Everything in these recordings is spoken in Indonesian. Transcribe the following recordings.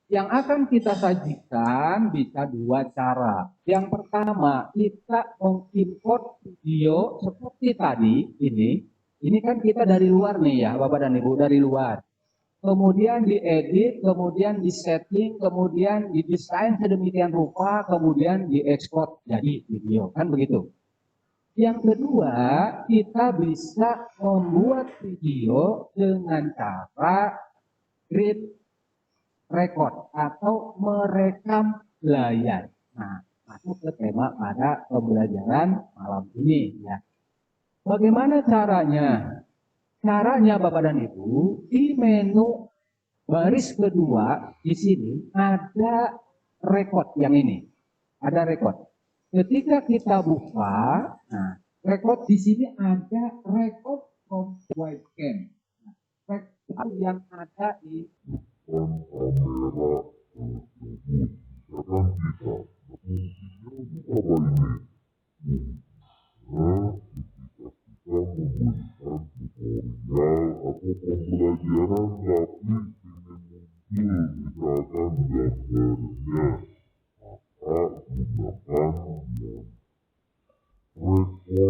Yang akan kita sajikan bisa dua cara. Yang pertama, kita mengimport video seperti tadi ini. Ini kan kita dari luar nih ya, Bapak dan Ibu, dari luar. Kemudian diedit, kemudian disetting, kemudian didesain sedemikian rupa, kemudian diekspor jadi video, kan begitu. Yang kedua, kita bisa membuat video dengan cara grid record atau merekam layar. Nah, masuk ke tema pada pembelajaran malam ini ya. Bagaimana caranya? Caranya Bapak dan Ibu, di menu baris kedua di sini ada record yang ini. Ada record. Ketika kita buka, nah, record di sini ada record from webcam. Nah, record yang ada di kamera tersebut. Misalkan kita, fungsinya untuk apa ini? Nah, ketika kita memberikan tutorial atau pembelajaran tapi ingin muncul misalkan gambarnya, maka gunakan yang record from webcam.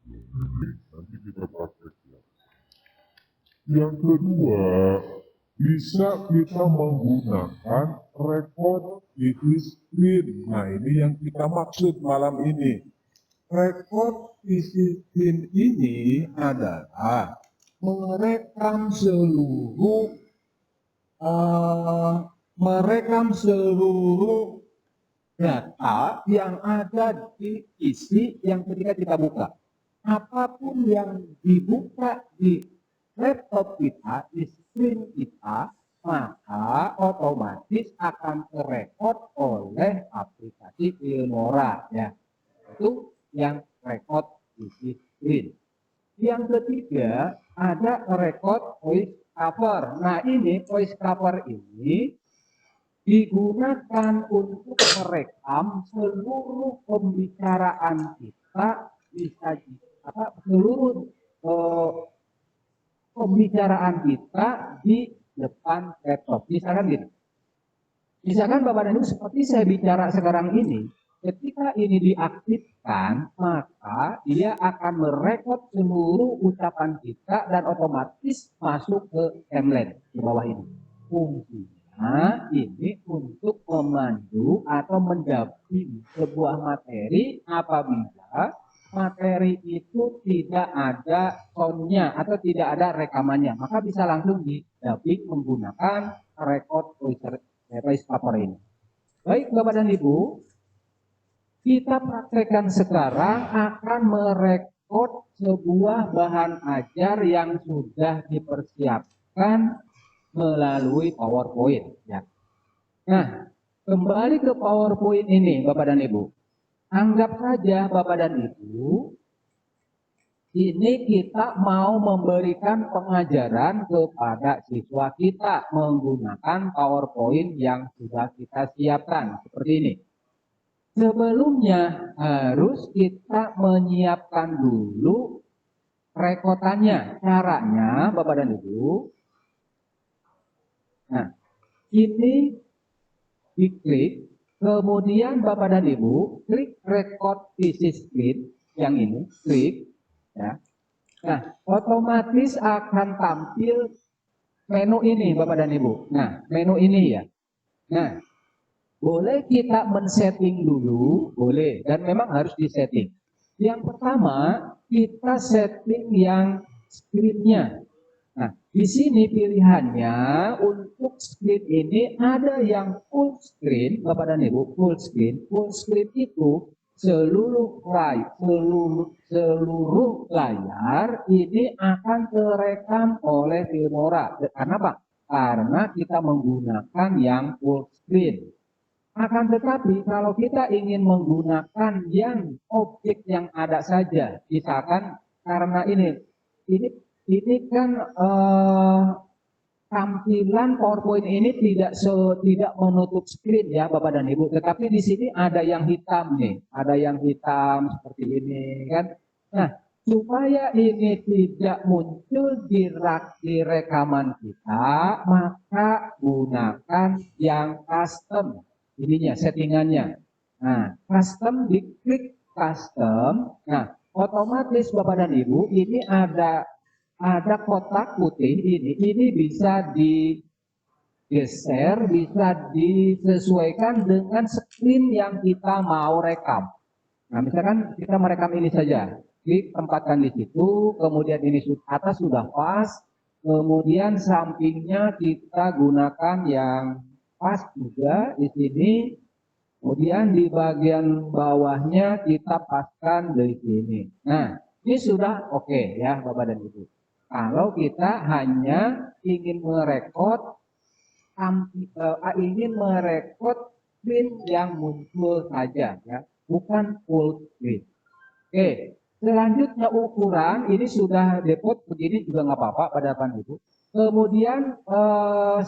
Yang ini nanti kita praktek ya. Yang kedua, bisa kita menggunakan record TV screen. Nah, ini yang kita maksud malam ini. Record TV screen ini adalah merekam seluruh data yang ada di isi yang ketika kita buka. Apapun yang dibuka di laptop kita, di screen kita, maka otomatis akan terekod oleh aplikasi Filmora ya. Itu yang record di screen. Yang ketiga ada record voice cover. Nah, ini voice cover ini digunakan untuk merekam seluruh pembicaraan kita, bisa seluruh pembicaraan kita di depan laptop. Misalkan gitu. Misalkan Bapak dan Ibu seperti saya bicara sekarang ini, ketika ini diaktifkan, maka dia akan merekod seluruh ucapan kita dan otomatis masuk ke timeline di bawah ini. Fungsinya ini untuk memandu atau mendampingi sebuah materi apabila materi itu tidak ada soundnya atau tidak ada rekamannya, maka bisa langsung didamping menggunakan record voice cover ini. Baik Bapak dan Ibu, kita praktekkan sekarang akan merekod sebuah bahan ajar yang sudah dipersiapkan melalui PowerPoint ya. Nah, kembali ke PowerPoint ini Bapak dan Ibu. Anggap saja Bapak dan Ibu, ini kita mau memberikan pengajaran kepada siswa kita menggunakan PowerPoint yang sudah kita siapkan seperti ini. Sebelumnya harus kita menyiapkan dulu rekotannya. Caranya Bapak dan Ibu, nah ini diklik. Kemudian Bapak dan Ibu klik record PC screen yang ini, klik ya. Nah, otomatis akan tampil menu ini Bapak dan Ibu. Nah, menu ini ya. Nah, boleh kita men-setting dulu, boleh, dan memang harus disetting. Yang pertama, kita setting yang screen-nya. Nah, di sini pilihannya untuk screen ini ada yang full screen, Bapak dan Ibu, full screen. Full screen itu seluruh layar ini akan terekam oleh Filmora. Karena apa? Karena kita menggunakan yang full screen. Akan tetapi kalau kita ingin menggunakan yang objek yang ada saja, misalkan karena ini kan tampilan PowerPoint ini tidak menutup screen ya Bapak dan Ibu, tetapi di sini ada yang hitam nih, ada yang hitam seperti ini kan. Nah, Supaya ini tidak muncul di rekaman kita, maka gunakan yang custom. Ininya, settingannya. Nah, custom, diklik custom. Nah, otomatis Bapak dan Ibu, ini ada kotak putih ini bisa digeser, bisa disesuaikan dengan screen yang kita mau rekam. Nah, misalkan kita merekam ini saja, ditempatkan di situ, kemudian ini atas sudah pas, kemudian sampingnya kita gunakan yang pas juga di sini, kemudian di bagian bawahnya kita paskan di sini. Nah, ini sudah oke ya Bapak dan Ibu. Kalau kita hanya ingin merekod screen yang muncul saja ya, bukan full screen. Oke, selanjutnya ukuran ini sudah depot begini juga nggak apa-apa pada Bapak Ibu. Kemudian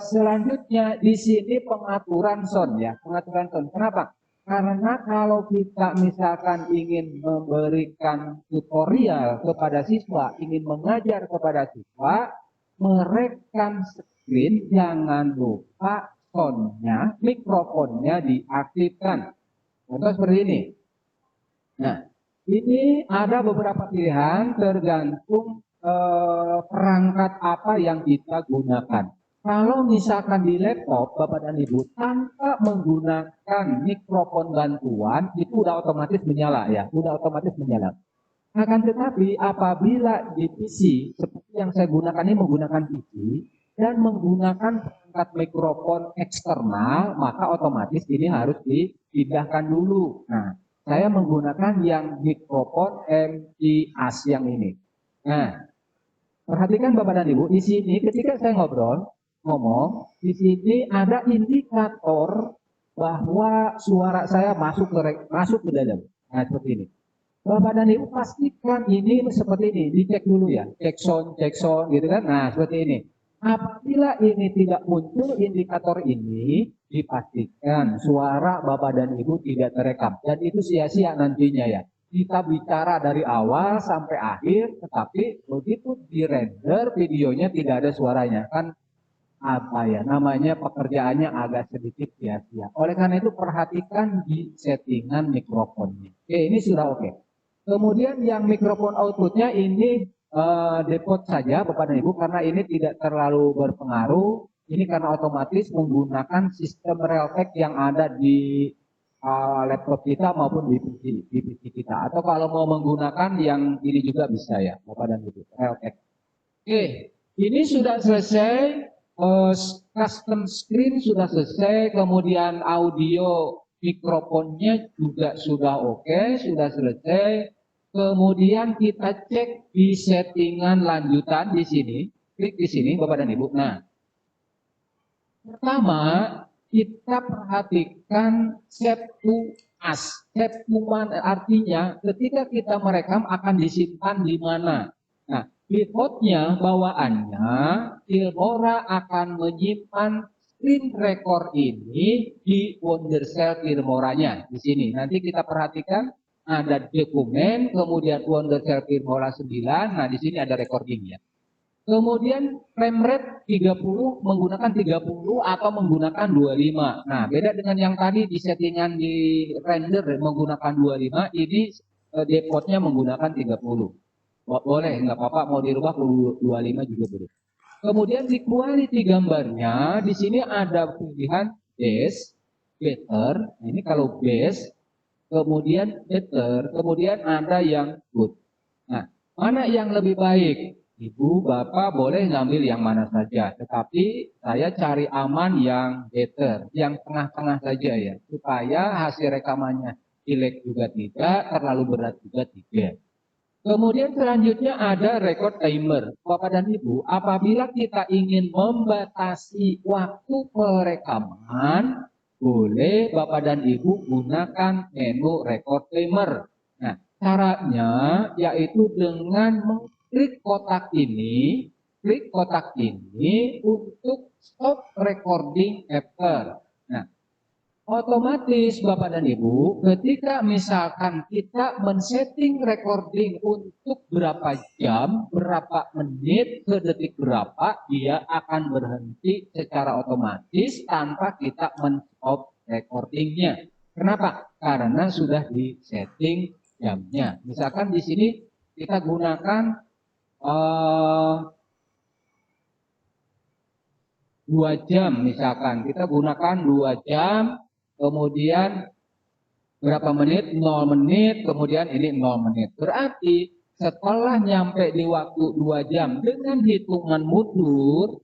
selanjutnya di sini pengaturan sound ya, pengaturan sound. Kenapa? Karena kalau kita misalkan ingin memberikan tutorial kepada siswa, ingin mengajar kepada siswa, merekam screen jangan lupa soundnya, mikrofonnya diaktifkan. Contoh seperti ini. Nah, ini ada beberapa pilihan tergantung perangkat apa yang kita gunakan. Kalau misalkan di laptop, Bapak dan Ibu, tanpa menggunakan mikrofon bantuan, itu udah otomatis menyala ya, udah otomatis menyala. Akan tetapi apabila di PC, seperti yang saya gunakan ini menggunakan PC, dan menggunakan perangkat mikrofon eksternal, maka otomatis ini harus dipindahkan dulu. Nah, saya menggunakan yang mikrofon MCAS yang ini. Nah, perhatikan Bapak dan Ibu, di sini ketika saya ngomong, di sini ada indikator bahwa suara saya masuk ke dalam. Nah, seperti ini. Bapak dan Ibu pastikan ini seperti ini, dicek dulu ya, cek sound, gitu kan. Nah, seperti ini. Apabila ini tidak muncul indikator ini, dipastikan suara Bapak dan Ibu tidak terekam. Dan itu sia-sia nantinya ya. Kita bicara dari awal sampai akhir, tetapi begitu di-render videonya tidak ada suaranya. Kan apa ya, namanya pekerjaannya agak sedikit sia-sia. Oleh karena itu perhatikan di settingan mikrofonnya. Oke, ini sudah oke. Kemudian yang mikrofon outputnya ini depot saja Bapak dan Ibu karena ini tidak terlalu berpengaruh. Ini karena otomatis menggunakan sistem Realtek yang ada di laptop kita maupun di PC kita. Atau kalau mau menggunakan yang ini juga bisa ya Bapak dan Ibu, Realtek. Oke, ini sudah selesai. Custom screen sudah selesai, kemudian audio mikrofonnya juga sudah oke, sudah selesai. Kemudian kita cek di settingan lanjutan di sini, klik di sini Bapak dan Ibu. Nah, pertama kita perhatikan set to as. Set to mana artinya ketika kita merekam akan disimpan di mana. Nah, defaultnya bawaannya Filmora akan menyimpan screen record ini di Wondershare Filmoranya di sini. Nanti kita perhatikan ada dokumen, kemudian Wondershare Filmora 9. Nah, di sini ada recording ya. Kemudian frame rate 30 menggunakan 30 atau menggunakan 25. Nah, beda dengan yang tadi di settingan di render menggunakan 25, ini defaultnya menggunakan 30. Boleh, nggak apa-apa, mau dirubah ke 25 juga boleh. Kemudian di quality gambarnya, di sini ada pilihan base, better. Ini kalau base, kemudian better, kemudian ada yang good. Nah, mana yang lebih baik? Ibu, Bapak boleh ngambil yang mana saja, tetapi saya cari aman yang better, yang tengah-tengah saja ya, supaya hasil rekamannya jelek juga tidak, terlalu berat juga tidak. Kemudian selanjutnya ada record timer. Bapak dan Ibu, apabila kita ingin membatasi waktu perekaman, boleh Bapak dan Ibu gunakan menu record timer. Nah, caranya yaitu dengan mengklik kotak ini, untuk stop recording after. Nah, Otomatis Bapak dan Ibu, ketika misalkan kita men-setting recording untuk berapa jam, berapa menit, ke detik berapa, dia akan berhenti secara otomatis tanpa kita men-stop recordingnya. Kenapa? Karena sudah di-setting jamnya. Misalkan di sini kita gunakan 2 jam, misalkan kita gunakan 2 jam, kemudian berapa menit, 0 menit, kemudian ini 0 menit. Berarti setelah nyampe di waktu 2 jam dengan hitungan mundur,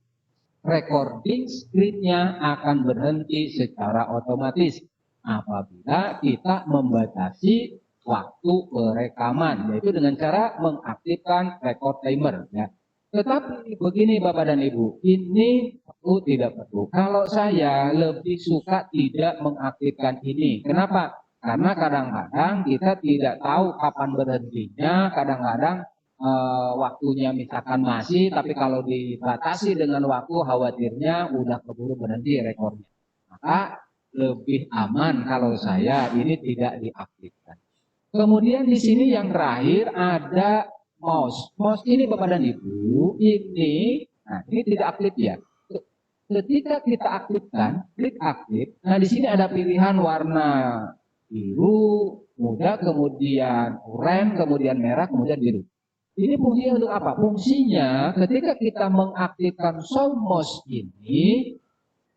recording screen-nya akan berhenti secara otomatis apabila kita membatasi waktu perekaman, yaitu dengan cara mengaktifkan record timer. Ya. Tetapi begini Bapak dan Ibu, ini perlu tidak perlu. Kalau saya lebih suka tidak mengaktifkan ini. Kenapa? Karena kadang-kadang kita tidak tahu kapan berhentinya, kadang-kadang waktunya misalkan masih, tapi kalau dibatasi dengan waktu khawatirnya udah keburu berhenti rekornya. Maka lebih aman kalau saya ini tidak diaktifkan. Kemudian di sini yang terakhir ada mouse. Mouse ini Bapak dan Ibu, nah ini tidak aktif ya. Ketika kita aktifkan, klik aktif. Nah di sini ada pilihan warna biru, muda, kemudian oranye, kemudian merah, kemudian biru. Ini fungsinya untuk apa? Fungsinya ketika kita mengaktifkan show mouse ini,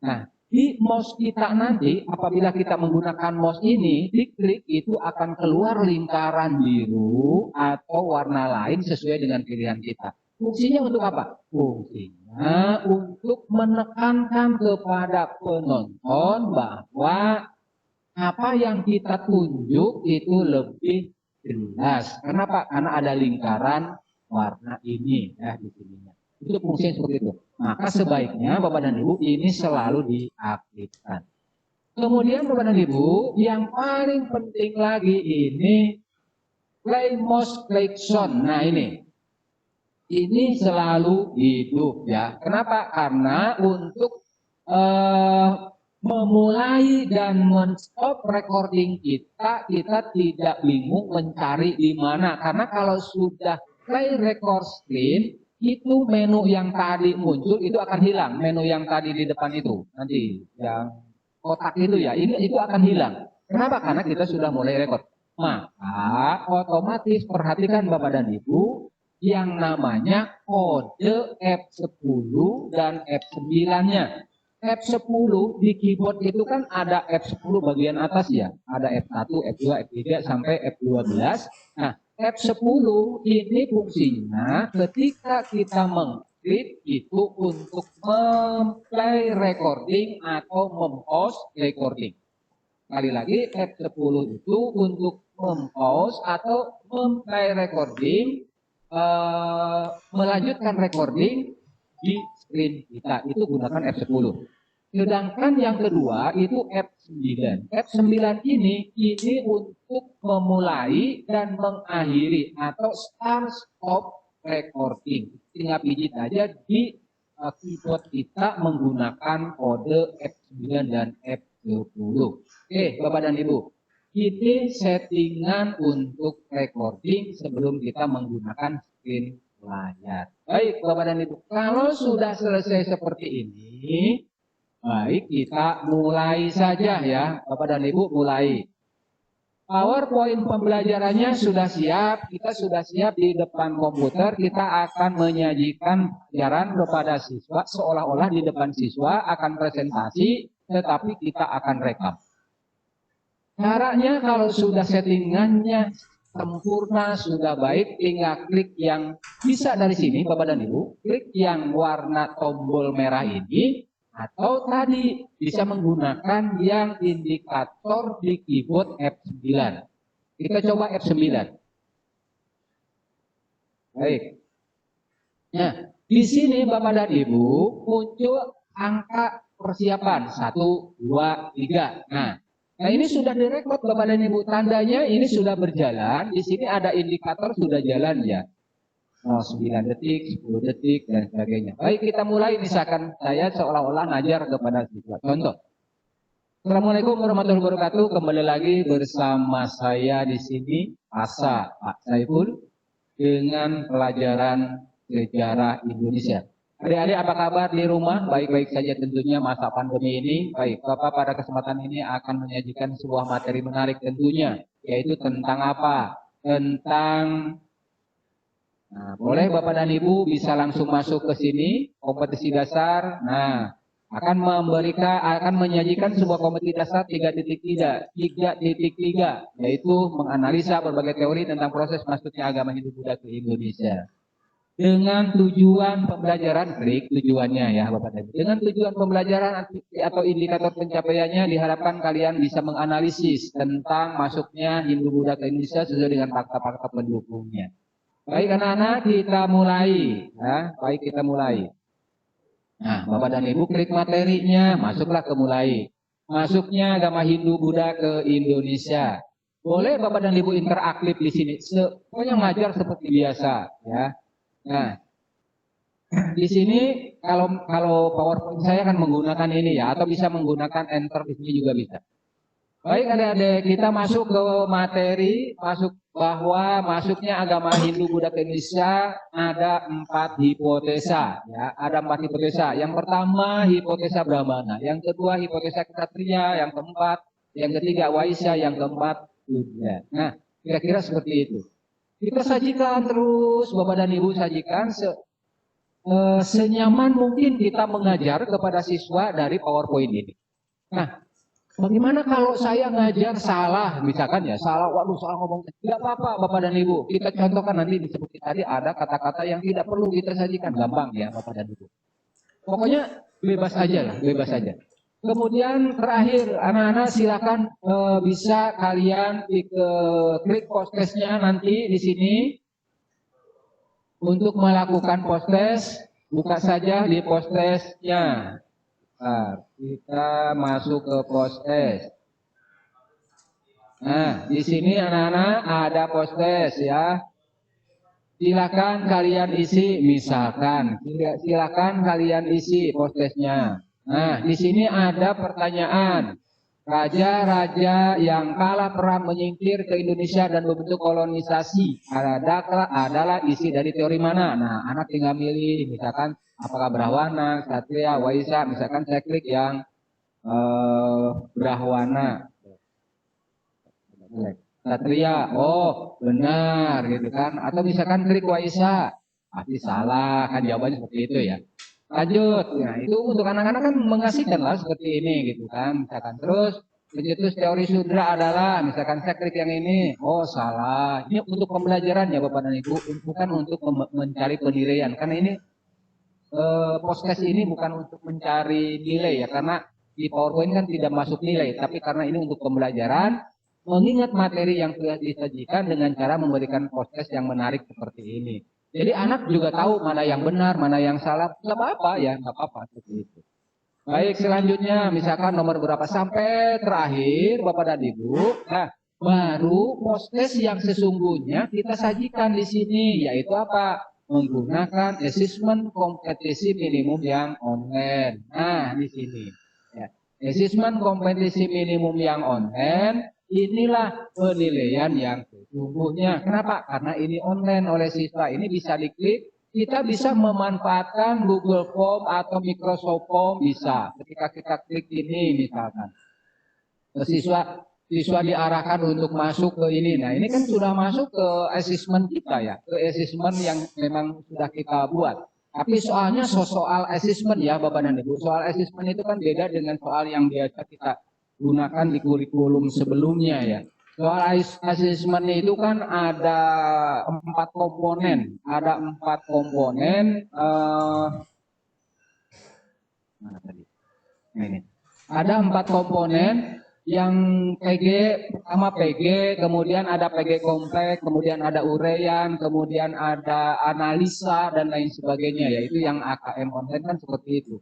nah di mouse kita nanti apabila kita menggunakan mouse ini, diklik itu akan keluar lingkaran biru atau warna lain sesuai dengan pilihan kita. Fungsinya untuk apa? Fungsinya untuk menekankan kepada penonton bahwa apa yang kita tunjuk itu lebih jelas. Kenapa? Karena ada lingkaran warna ini ya di sininya. Itu fungsinya seperti itu. Maka sebaiknya Bapak dan Ibu ini selalu diaktifkan. Kemudian Bapak dan Ibu, yang paling penting lagi ini play mouse collection. Nah ini selalu hidup ya. Kenapa? Karena untuk memulai dan men-stop recording kita tidak bingung mencari di mana. Karena kalau sudah play record screen, itu menu yang tadi muncul itu akan hilang. Menu yang tadi di depan itu, nanti yang kotak itu ya, itu akan hilang. Kenapa? Karena kita sudah mulai record. Maka otomatis perhatikan Bapak dan Ibu, yang namanya kode F10 dan F9-nya. F10 di keyboard itu kan ada F10 bagian atas ya, ada F1, F2, F3 sampai F12. Nah, F10 ini fungsinya ketika kita mengklik itu untuk memplay recording atau mempause recording. Sekali lagi F10 itu untuk mempause atau memplay recording, melanjutkan recording di screen kita, itu gunakan F10. Sedangkan yang kedua itu F9. F9 ini untuk memulai dan mengakhiri atau start stop recording. Tinggal pijit aja di keyboard kita menggunakan kode F9 dan F10. Oke, Bapak dan Ibu. Ini settingan untuk recording sebelum kita menggunakan screen layar. Baik, Bapak dan Ibu. Kalau sudah selesai seperti ini, baik, kita mulai saja ya, Bapak dan Ibu, mulai. PowerPoint pembelajarannya sudah siap, kita sudah siap di depan komputer, kita akan menyajikan pelajaran kepada siswa, seolah-olah di depan siswa akan presentasi, tetapi kita akan rekam. Caranya kalau sudah settingannya sempurna, sudah baik, tinggal klik yang bisa dari sini, Bapak dan Ibu, klik yang warna tombol merah ini, atau tadi bisa menggunakan yang indikator di keyboard F9. Kita coba F9. Baik. Nah, di sini Bapak dan Ibu muncul angka persiapan 1, 2, 3. Nah, ini sudah direkod Bapak dan Ibu, tandanya ini sudah berjalan. Di sini ada indikator sudah jalan ya. 9 detik, 10 detik, dan sebagainya. Baik, kita mulai. Misalkan saya seolah-olah ngajar kepada siswa. Contoh. Assalamualaikum warahmatullahi wabarakatuh. Kembali lagi bersama saya di sini, Asa Pak Saiful, dengan pelajaran sejarah Indonesia. Adik-adik apa kabar di rumah? Baik-baik saja tentunya masa pandemi ini. Baik, Bapak pada kesempatan ini akan menyajikan sebuah materi menarik tentunya, yaitu tentang apa? Tentang boleh Bapak dan Ibu bisa langsung masuk ke sini, kompetisi dasar. Nah, akan menyajikan sebuah kompetisi dasar 3.3, yaitu menganalisa berbagai teori tentang proses masuknya agama Hindu-Buddha ke Indonesia. Dengan tujuan pembelajaran, klik tujuannya ya Bapak dan Ibu. Dengan tujuan pembelajaran atau indikator pencapaiannya diharapkan kalian bisa menganalisis tentang masuknya Hindu-Buddha ke Indonesia sesuai dengan fakta-fakta pendukungnya. Baik anak-anak, kita mulai. Ya, baik kita mulai. Nah, Bapak dan Ibu klik materinya, masuklah ke mulai. Masuknya agama Hindu-Buddha ke Indonesia. Boleh Bapak dan Ibu interaktif di sini. Pokoknya ngajar seperti biasa, ya. Nah, di sini kalau PowerPoint saya akan menggunakan ini ya, atau bisa menggunakan enter di sini juga bisa. Baik adik-adik, kita masuk ke materi, bahwa masuknya agama Hindu-Buddha ke Indonesia ada 4 hipotesa, ya, ada 4 hipotesa. Yang pertama hipotesa Brahmana, yang kedua hipotesa Ksatria, yang keempat, yang ketiga Waisya, yang keempat Buddha. Nah, kira-kira seperti itu. Kita sajikan terus, Bapak dan Ibu sajikan senyaman mungkin kita mengajar kepada siswa dari PowerPoint ini. Nah, bagaimana kalau saya ngajar salah, misalkan ya salah, waduh salah ngomong, tidak apa-apa Bapak dan Ibu. Kita contohkan nanti disebut tadi ada kata-kata yang tidak perlu kita sajikan, gampang ya Bapak dan Ibu. Pokoknya bebas aja lah, bebas aja. Kemudian terakhir, anak-anak silakan bisa kalian klik post-testnya nanti di sini untuk melakukan post-test. Buka saja di post-testnya. Nah, kita masuk ke post-test. Nah, di sini anak-anak ada post-test ya. Silakan kalian isi, misalkan, silakan kalian isi post-testnya. Nah, di sini ada pertanyaan. Raja-raja yang kalah perang menyingkir ke Indonesia dan membentuk kolonisasi adalah isi dari teori mana? Nah, anak tinggal milih, misalkan apakah Brahwana, Ksatria, Waisya. Misalkan saya klik yang Brahwana. Ksatria, oh benar gitu kan. Atau misalkan klik Waisya, pasti salah kan, jawabannya seperti itu ya. Lanjut, nah itu untuk anak-anak kan mengasihkan lah seperti ini gitu kan. Misalkan terus pencetus teori sudra adalah, misalkan saya klik yang ini, oh salah. Ini untuk pembelajaran ya Bapak dan Ibu, bukan untuk mencari penilaian. Karena ini podcast ini bukan untuk mencari nilai ya, karena di PowerPoint kan tidak masuk nilai, tapi karena ini untuk pembelajaran, mengingat materi yang sudah disajikan dengan cara memberikan podcast yang menarik seperti ini. Jadi anak juga tahu mana yang benar, mana yang salah, nggak apa-apa ya, nggak apa-apa seperti itu. Baik, selanjutnya misalkan nomor berapa sampai terakhir Bapak dan Ibu. Nah, baru podcast yang sesungguhnya kita sajikan di sini, yaitu apa? Menggunakan asesmen kompetisi minimum yang online. Nah, di sini. Ya. Asesmen kompetisi minimum yang online, inilah penilaian yang sesungguhnya. Kenapa? Karena ini online oleh siswa. Ini bisa diklik. Kita bisa memanfaatkan Google Form atau Microsoft Form bisa. Ketika kita klik ini misalkan. Siswa diarahkan untuk masuk ke ini. Nah, ini kan sudah masuk ke asesmen kita ya. Ke asesmen yang memang sudah kita buat. Tapi soalnya soal asesmen ya Bapak dan Ibu. Soal asesmen itu kan beda dengan soal yang biasa kita gunakan di kurikulum sebelumnya ya. Soal asesmen itu kan ada 4 komponen. Ada 4 komponen. Ada 4 komponen yang PG, pertama PG, kemudian ada PG kompleks, kemudian ada urean, kemudian ada analisa, dan lain sebagainya. Yaitu yang AKM online kan seperti itu.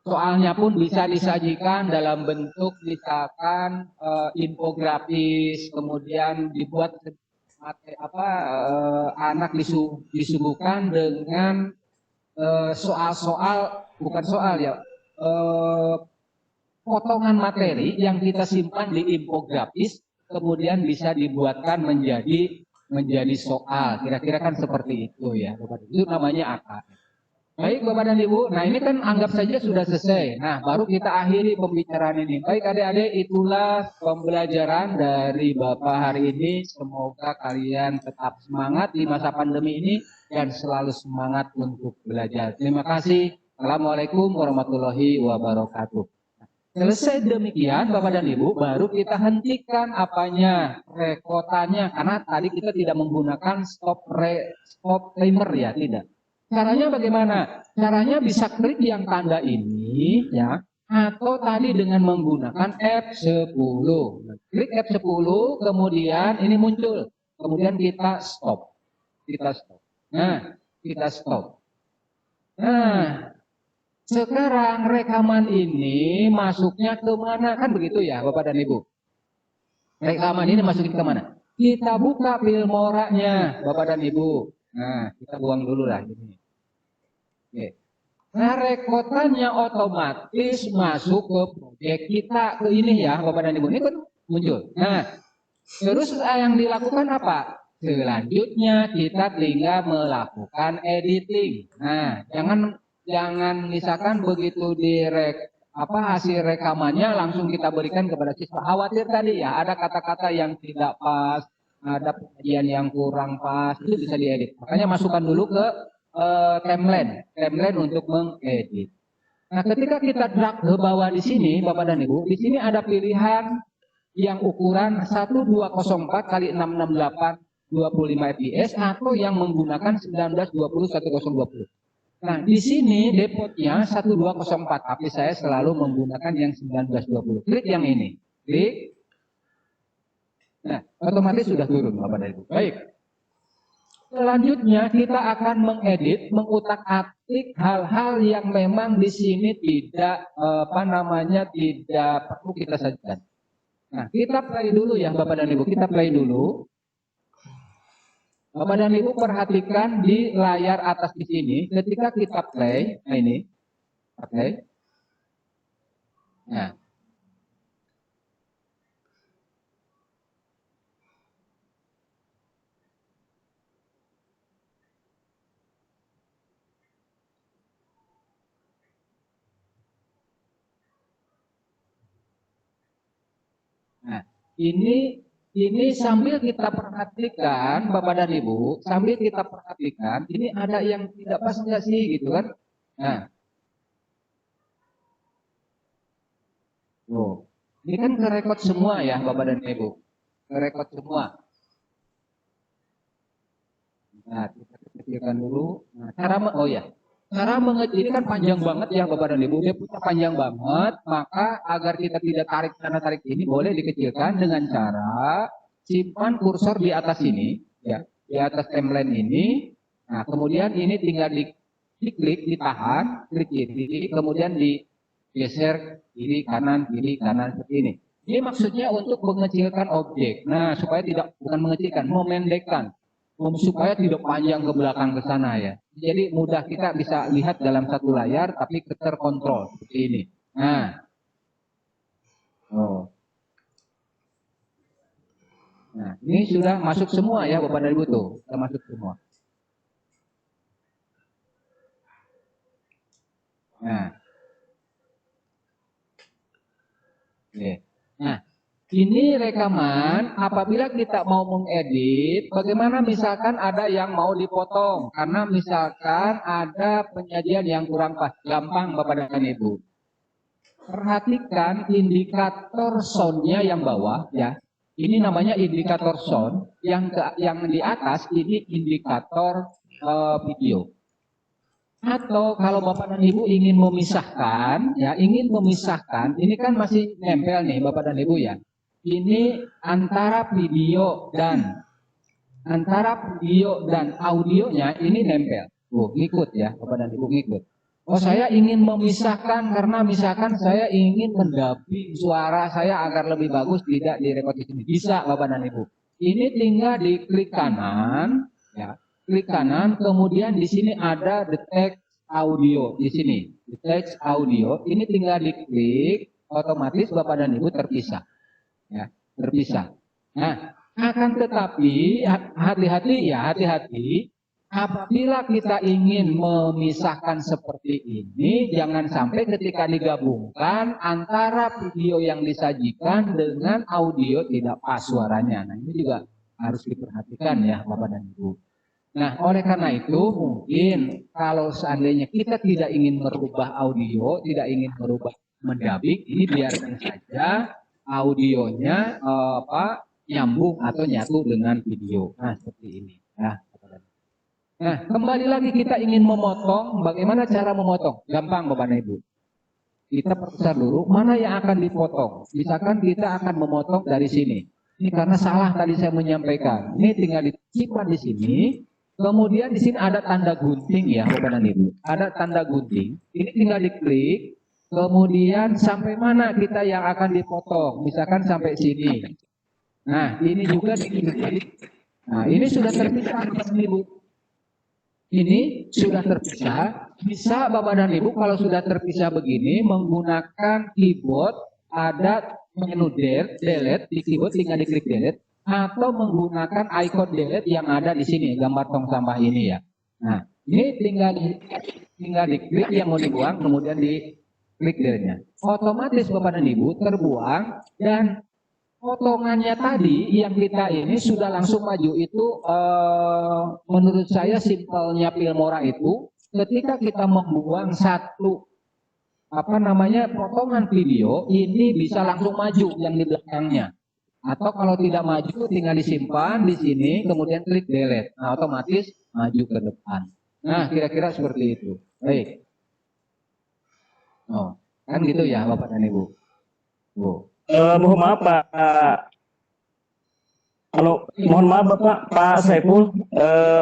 Soalnya pun bisa disajikan dalam bentuk misalkan infografis, kemudian dibuat anak disuguhkan dengan soal-soal, bukan soal ya, potongan materi yang kita simpan di infografis, kemudian bisa dibuatkan menjadi soal. Kira-kira kan seperti itu ya, Bapak. Itu namanya AKM. Baik Bapak dan Ibu, nah ini kan anggap saja sudah selesai. Nah baru kita akhiri pembicaraan ini. Baik adik-adik, itulah pembelajaran dari Bapak hari ini. Semoga kalian tetap semangat di masa pandemi ini dan selalu semangat untuk belajar. Terima kasih. Assalamualaikum warahmatullahi wabarakatuh. Selesai demikian Bapak dan Ibu, baru kita hentikan apanya, rekotannya. Karena tadi kita tidak menggunakan stop timer ya, tidak. Caranya bagaimana? Caranya bisa klik yang tanda ini ya, atau tadi dengan menggunakan F10. Klik F10, kemudian ini muncul. Kemudian kita stop. Nah, kita stop. Nah, sekarang rekaman ini masuknya ke mana? Kan begitu ya Bapak dan Ibu. Rekaman ini masukin ke mana? Kita buka Filmora-nya Bapak dan Ibu. Nah, kita buang dulu lah ini. Oke. Nah, rekotannya otomatis masuk ke proyek kita ke ini ya, Bapak dan Ibu. Ini kan muncul. Nah, terus yang dilakukan apa? Selanjutnya kita tinggal melakukan editing. Nah, jangan misalkan begitu hasil rekamannya langsung kita berikan kepada siswa. Khawatir tadi ya, ada kata-kata yang tidak pas, ada penyajian yang kurang pas, itu bisa diedit. Makanya masukkan dulu ke timeline untuk mengedit. Nah, ketika kita drag ke bawah di sini, Bapak dan Ibu, di sini ada pilihan yang ukuran 1204 kali 668 25 fps atau yang menggunakan 1920 1020. Nah, di sini defaultnya 1204, tapi saya selalu menggunakan yang 1920. Klik yang ini. Klik. Nah, otomatis sudah turun Bapak dan Ibu. Baik. Selanjutnya kita akan mengedit, mengutak-atik hal-hal yang memang di sini tidak tidak perlu kita sajikan. Nah, kita play dulu ya Bapak dan Ibu, kita play dulu. Bapak dan Ibu perhatikan di layar atas di sini, ketika kita play, nah ini, play. Nah, Nah, ini sambil kita perhatikan, Bapak dan Ibu, sambil kita perhatikan, ini ada yang tidak pas nggak sih, gitu kan? Nah, ini kan kerekod semua ya, Bapak dan Ibu, kerekod semua. Nah, kita kecilkan dulu. Nah, cara mengecil ini kan panjang banget ya Bapak dan Ibu, dia punya panjang banget, maka agar kita tidak tarik sana tarik ini boleh dikecilkan dengan cara simpan kursor di atas ini ya, di atas timeline ini. Nah, kemudian ini tinggal diklik, ditahan, klik ini, kemudian digeser kiri kanan seperti ini. Ini maksudnya untuk mengecilkan objek. Nah, supaya bukan mengecilkan, memendekkan supaya tidak panjang ke belakang ke sana ya. Jadi mudah kita bisa lihat dalam satu layar tapi terkontrol seperti ini. Nah, nah ini sudah masuk semua ya Bapak dan Ibu tuh, sudah masuk semua. Nah, oke. Nah, ini rekaman apabila kita mau mengedit, bagaimana misalkan ada yang mau dipotong karena misalkan ada penyajian yang kurang pas, gampang Bapak dan Ibu. Perhatikan indikator soundnya yang bawah ya. Ini namanya indikator sound, yang di atas ini indikator video. Atau kalau Bapak dan Ibu ingin memisahkan, ini kan masih nempel nih Bapak dan Ibu ya. Ini antara video dan audionya ini nempel. Ngikut ya, Bapak dan Ibu ngikut. Saya ingin memisahkan karena misalkan saya ingin mendamping suara saya agar lebih bagus, tidak direkod di sini. Bisa Bapak dan Ibu. Ini tinggal diklik kanan, ya. Klik kanan, kemudian di sini ada detect audio di sini. Detect audio, ini tinggal diklik. otomatis Bapak dan Ibu terpisah. Ya, terpisah. Nah, akan tetapi hati-hati apabila kita ingin memisahkan seperti ini, jangan sampai ketika digabungkan antara video yang disajikan dengan audio tidak pas suaranya. Nah, ini juga harus diperhatikan ya Bapak dan Ibu. Nah, oleh karena itu mungkin kalau seandainya kita tidak ingin merubah audio, tidak ingin merubah mendabik, ini biarkan saja audionya nyambung atau nyatu dengan video. Nah, seperti ini. Nah, kembali lagi kita ingin memotong, bagaimana cara memotong? Gampang Bapak dan Ibu. Kita perbesar dulu, mana yang akan dipotong? Misalkan kita akan memotong dari sini. Ini karena salah tadi saya menyampaikan. Ini tinggal disimpan di sini. Kemudian di sini ada tanda gunting ya Bapak dan Ibu. Ada tanda gunting. Ini tinggal diklik. Kemudian sampai mana kita yang akan dipotong? Misalkan sampai sini. Nah, ini juga diklik. Nah, ini sudah terpisah Bapak dan Ibu. Ini sudah terpisah. Bisa Bapak dan Ibu kalau sudah terpisah begini menggunakan keyboard, ada menu delete di keyboard, tinggal diklik delete, atau menggunakan icon delete yang ada di sini, gambar tong sampah ini ya. Nah, ini tinggal diklik yang mau dibuang, kemudian diklik delete-nya. Otomatis Bapak dan Ibu terbuang, dan potongannya tadi yang kita ini sudah langsung maju itu menurut saya simpelnya Filmora itu ketika kita membuang satu potongan video ini bisa langsung maju yang di belakangnya, atau kalau tidak maju tinggal disimpan di sini kemudian klik delete. Nah, otomatis maju ke depan. Nah, kira-kira seperti itu. Baik. Oh, kan gitu ya Bapak dan Ibu. Mohon maaf Pak, mohon maaf Pak Saiful,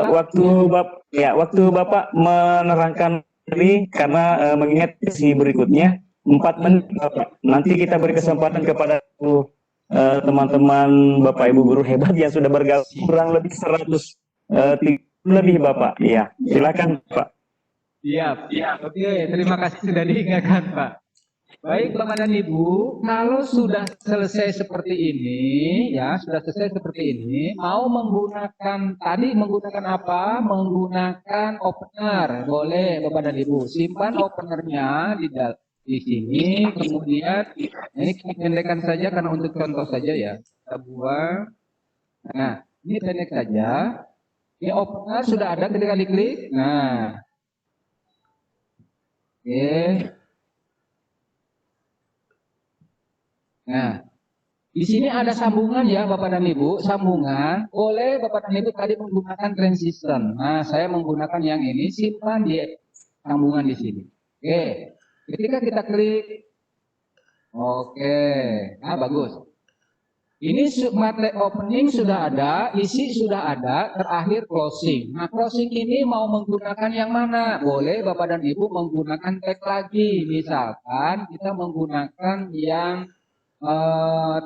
waktu Bapak menerangkan ini karena mengingat sesi berikutnya 4 menit Bapak. Nanti kita beri kesempatan kepada teman-teman Bapak Ibu guru hebat yang sudah bergabung kurang lebih 100 lebih Bapak. Iya, silakan Pak. Siap. Oke, terima kasih sudah diingatkan Pak. Baik Bapak dan Ibu, kalau sudah selesai seperti ini, mau menggunakan apa? Menggunakan opener, boleh Bapak dan Ibu. Simpan openernya di sini, kemudian ini kita pendekkan saja karena untuk contoh saja ya. Kita buang. Nah, ini pendek saja. Ini opener sudah ada ketika diklik. Nah, oke. Nah, di sini ada sambungan ya Bapak dan Ibu, sambungan. Boleh Bapak dan Ibu tadi menggunakan transition. Nah, saya menggunakan yang ini, simpan di sambungan di sini. Oke, ketika kita klik, oke, nah bagus. Ini materi opening sudah ada, isi sudah ada, terakhir closing. Nah, closing ini mau menggunakan yang mana? Boleh Bapak dan Ibu menggunakan tag lagi. Misalkan kita menggunakan yang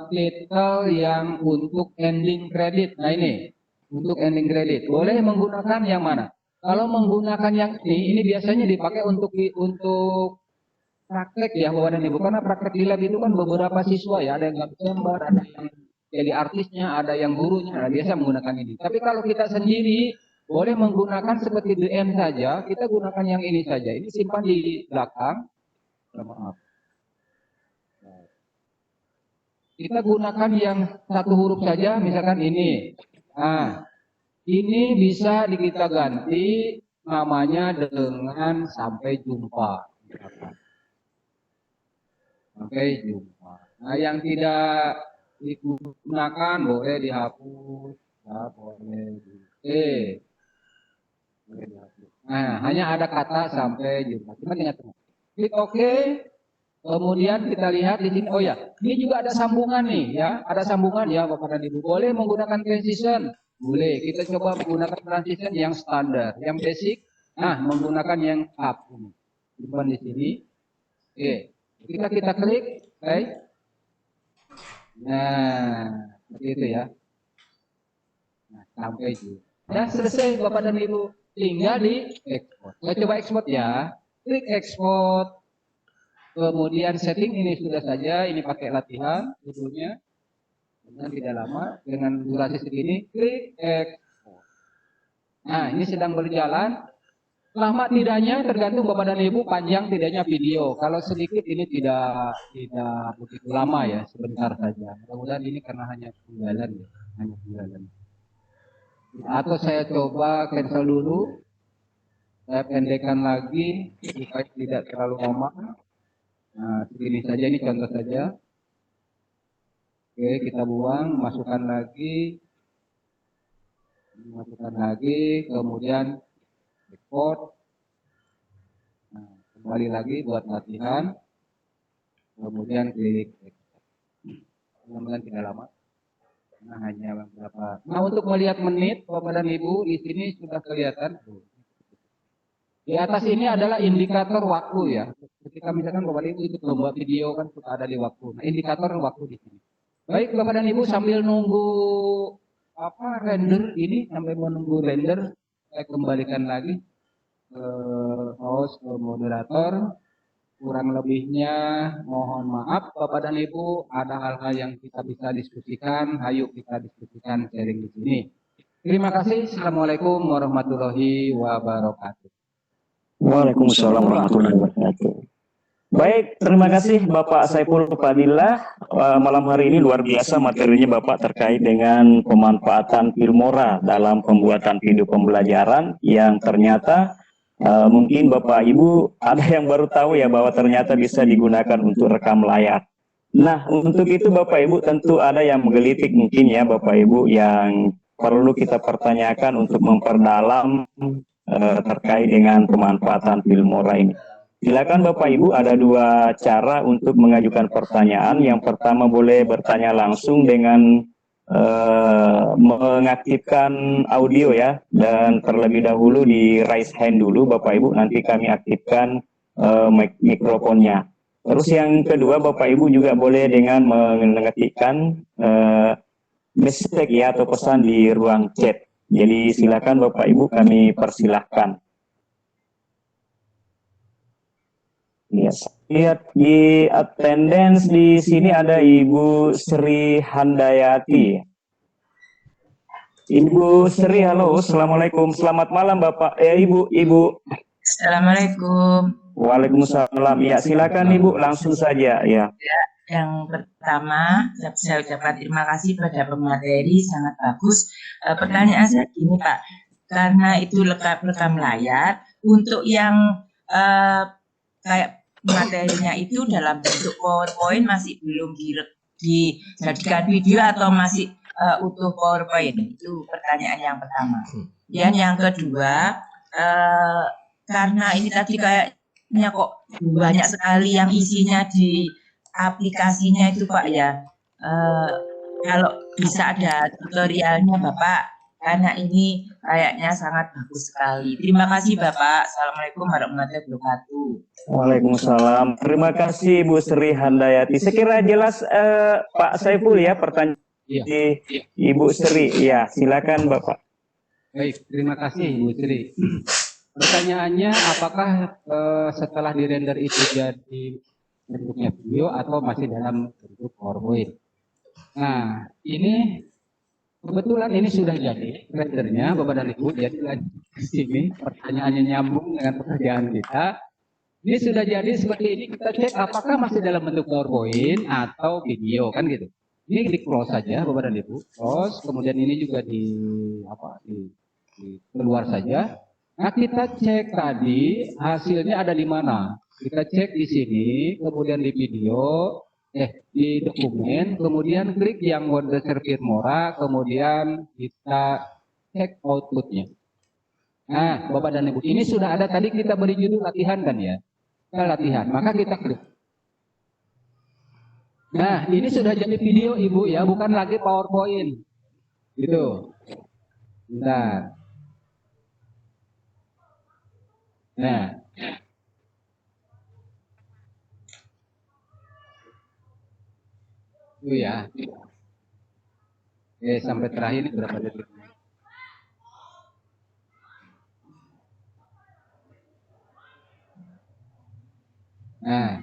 title yang untuk ending credit. Nah, ini untuk ending credit. Boleh menggunakan yang mana? Kalau menggunakan yang ini biasanya dipakai untuk praktek ya Bapak dan Ibu, karena praktek di lab itu kan beberapa siswa ya, ada yang gambar, ada yang jadi artisnya, ada yang gurunya, nah, biasa menggunakan ini. Tapi kalau kita sendiri boleh menggunakan seperti DM saja, kita gunakan yang ini saja. Ini simpan di belakang. Maaf. Kita gunakan yang satu huruf saja, misalkan ini. Nah, ini bisa kita ganti namanya dengan sampai jumpa. Sampai jumpa. Nah, yang tidak digunakan boleh dihapus, ya, boleh dihapus. Nah, hanya ada kata sampai jumpa. Cuma ingat, klik OK. Kemudian kita lihat di sini, oh ya, ini juga ada sambungan nih ya, ada sambungan ya Bapak dan Ibu. Boleh menggunakan transition, boleh. Kita coba menggunakan transition yang standar, yang basic. Nah, menggunakan yang up. Simpan di sini. Oke, ketika kita klik, oke. Nah, seperti itu ya. Nah, sampai juga. Dan selesai Bapak dan Ibu, tinggal di export. Saya coba export ya. Klik export. Kemudian setting ini sudah saja, ini pakai latihan judulnya, dan tidak lama dengan durasi segini, klik export. Nah, ini sedang berjalan. Lama tidaknya tergantung Bapak dan Ibu, panjang tidaknya video. Kalau sedikit ini tidak begitu lama ya, sebentar saja. Mudah-mudahan ini karena hanya penggalan ya, hanya penggalan. Atau saya coba cancel dulu, saya pendekkan lagi supaya tidak terlalu lama. Nah, segini saja, ini contoh saja. Oke, kita buang, masukkan lagi, kemudian record. Nah, kembali lagi buat latihan, kemudian klik. Mudah-mudahan tidak lama. Nah, hanya beberapa. Nah, untuk melihat menit, Bapak dan Ibu, di sini sudah kelihatan. Di atas ini adalah indikator waktu ya. Ketika misalkan Bapak dan Ibu ikut lomba video kan suka ada di waktu. Nah, indikator waktu di sini. Baik Bapak dan Ibu, sambil nunggu render ini, sampai menunggu render, saya kembalikan lagi ke host, ke moderator. Kurang lebihnya mohon maaf Bapak dan Ibu, ada hal-hal yang kita bisa diskusikan, ayo kita diskusikan sharing di sini. Terima kasih. Assalamualaikum warahmatullahi wabarakatuh. Waalaikumsalam warahmatullahi wabarakatuh. Baik, terima kasih Bapak Saiful Fadillah. Malam hari ini luar biasa materinya Bapak terkait dengan pemanfaatan Filmora dalam pembuatan video pembelajaran yang ternyata mungkin Bapak Ibu ada yang baru tahu ya bahwa ternyata bisa digunakan untuk rekam layar. Nah, untuk itu Bapak Ibu tentu ada yang menggelitik mungkin ya Bapak Ibu yang perlu kita pertanyakan untuk memperdalam terkait dengan pemanfaatan Filmora ini. Silakan Bapak Ibu, ada dua cara untuk mengajukan pertanyaan. Yang pertama boleh bertanya langsung dengan mengaktifkan audio ya, dan terlebih dahulu di raise hand dulu Bapak Ibu, nanti kami aktifkan mikrofonnya. Terus yang kedua Bapak Ibu juga boleh dengan mengetikkan message ya atau pesan di ruang chat. Jadi silakan Bapak Ibu, kami persilahkan. Yes. Lihat di attendance di sini ada Ibu Sri Handayati. Ibu Sri, halo, assalamualaikum, selamat malam Bapak. Ibu. Assalamualaikum. Waalaikumsalam. Ya, silakan Ibu, langsung saja ya. Yang pertama, saya ucapkan terima kasih pada pemateri, sangat bagus. Pertanyaan saya gini Pak, karena itu rekam layar, untuk yang kayak materinya itu dalam bentuk PowerPoint masih belum dijadikan video atau masih utuh PowerPoint? Itu pertanyaan yang pertama. Dan yang kedua, karena ini tadi kayaknya kok banyak sekali yang isinya di aplikasinya itu Pak ya. Kalau bisa ada tutorialnya Bapak, karena ini kayaknya sangat bagus sekali. Terima kasih Bapak. Assalamualaikum warahmatullahi wabarakatuh. Waalaikumsalam. Terima kasih Bu Sri Handayati. Sekira jelas Pak Saiful ya pertanyaan Ibu Sri. Ya, silakan Bapak. Baik, terima kasih Bu Sri. Pertanyaannya, apakah setelah dirender itu jadi bentuknya video atau masih dalam bentuk PowerPoint? Nah, ini kebetulan ini sudah jadi rendernya Bapak dan Ibu. Jadi di sini pertanyaannya nyambung dengan pekerjaan kita. Ini sudah jadi seperti ini, kita cek apakah masih dalam bentuk PowerPoint atau video kan gitu. Ini di close saja Bapak dan Ibu. Close, kemudian ini juga di keluar saja. Nah, kita cek tadi hasilnya ada di mana. Kita cek di sini, kemudian di video, di dokumen, kemudian klik yang Wonder Filmora, kemudian kita cek outputnya. Nah, Bapak dan Ibu, ini sudah ada tadi kita beri judul latihan kan ya? Kita latihan, maka kita klik. Nah, ini sudah jadi video Ibu ya, bukan lagi PowerPoint. Gitu. Bentar. Nah, itu ya. Sampai terakhir ini berapa detik? Nah,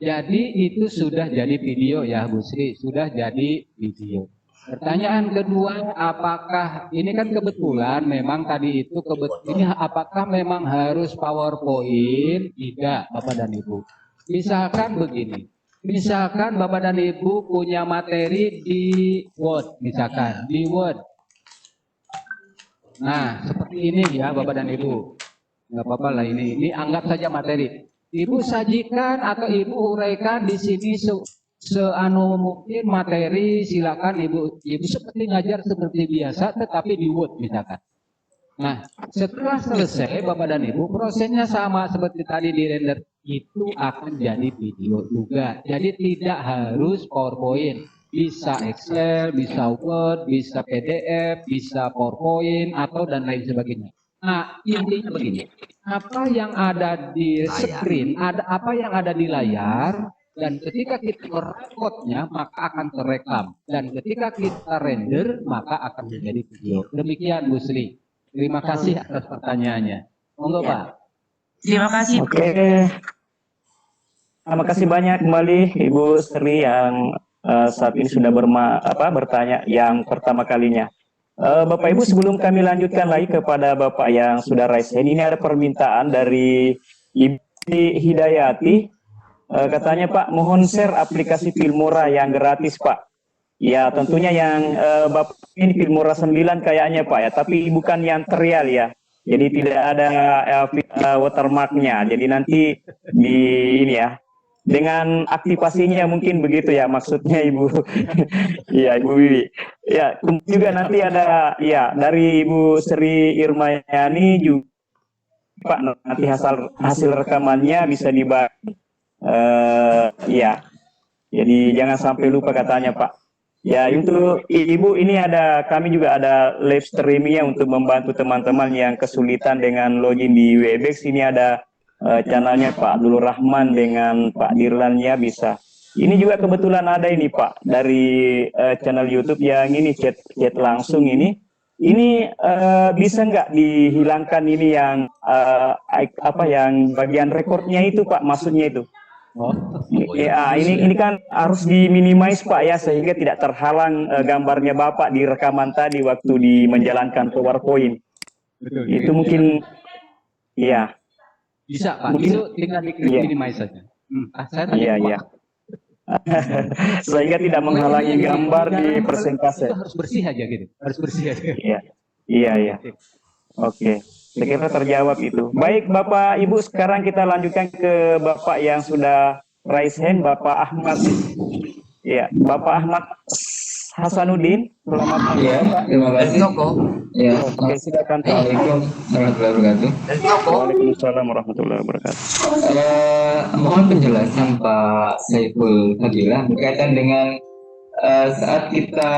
Jadi itu sudah jadi video ya Bu Sri, sudah jadi video. Pertanyaan kedua, apakah ini kan kebetulan memang tadi itu ini apakah memang harus PowerPoint? Tidak, Bapak dan Ibu. Misalkan begini, misalkan Bapak dan Ibu punya materi di Word, misalkan di Word. Nah, seperti ini ya Bapak dan Ibu. Nggak apa-apa lah ini anggap saja materi. Ibu sajikan atau Ibu uraikan di sini seanu mungkin materi, silakan Ibu seperti ngajar seperti biasa tetapi di Word misalkan. Nah, setelah selesai Bapak dan Ibu, prosesnya sama seperti tadi di render, itu akan jadi video juga. Jadi tidak harus PowerPoint, bisa Excel, bisa Word, bisa PDF, bisa PowerPoint atau dan lain sebagainya. Nah, intinya begini, apa yang ada di screen, apa yang ada di layar, dan ketika kita merekodnya maka akan terekam, dan ketika kita render maka akan menjadi video. Demikian Bu Sri. Terima kasih atas pertanyaannya. Monggo Pak. Terima kasih. Oke. Terima kasih banyak kembali Ibu Sri yang saat ini sudah bertanya yang pertama kalinya. Bapak Ibu, sebelum kami lanjutkan lagi kepada Bapak yang sudah raise hand, ini ada permintaan dari Ibu Hidayati. Katanya Pak, mohon share aplikasi Filmora yang gratis Pak. Ya tentunya yang Bapak ini Filmora 9 kayaknya Pak ya, tapi bukan yang trial ya. Jadi tidak ada watermarknya. Jadi nanti di ini ya, dengan aktivasinya mungkin begitu ya maksudnya Ibu. Iya Ibu Wiwi. Ya juga nanti ada ya dari Ibu Sri Irmayani juga Pak, nanti hasil rekamannya bisa dibagi. Ya, jadi jangan sampai lupa katanya Pak. Ya untuk Ibu ini kami juga ada live streamingnya untuk membantu teman-teman yang kesulitan dengan login di Webex. Ini ada channelnya Pak Abdul Rahman dengan Pak Dirlan ya bisa. Ini juga kebetulan ada ini Pak dari channel YouTube yang ini chat langsung ini. Ini bisa nggak dihilangkan ini yang yang bagian rekornya itu Pak, maksudnya itu. Oh, ya, ini kan harus diminimize Pak ya sehingga tidak terhalang gambarnya Bapak di rekaman tadi waktu menjalankan PowerPoint. betul. Itu mungkin ya. Bisa Pak, mungkin, itu tinggal diklik minimize saja. Saya tadi iya. Sehingga tidak menghalangi gambar di presentasi. Itu harus bersih aja gitu, harus bersih aja. Iya. Oke. Saya kira terjawab itu. Baik Bapak Ibu, sekarang kita lanjutkan ke Bapak yang sudah raise hand, Bapak Ahmad. Ya, Bapak Ahmad Hasanuddin. Selamat malam. Ya, terima kasih. Ya, oke, silakan. Assalamualaikum warahmatullahi wabarakatuh. Waalaikumsalam warahmatullahi wabarakatuh. Mohon penjelasan Pak Saiful Fadilah berkaitan dengan saat kita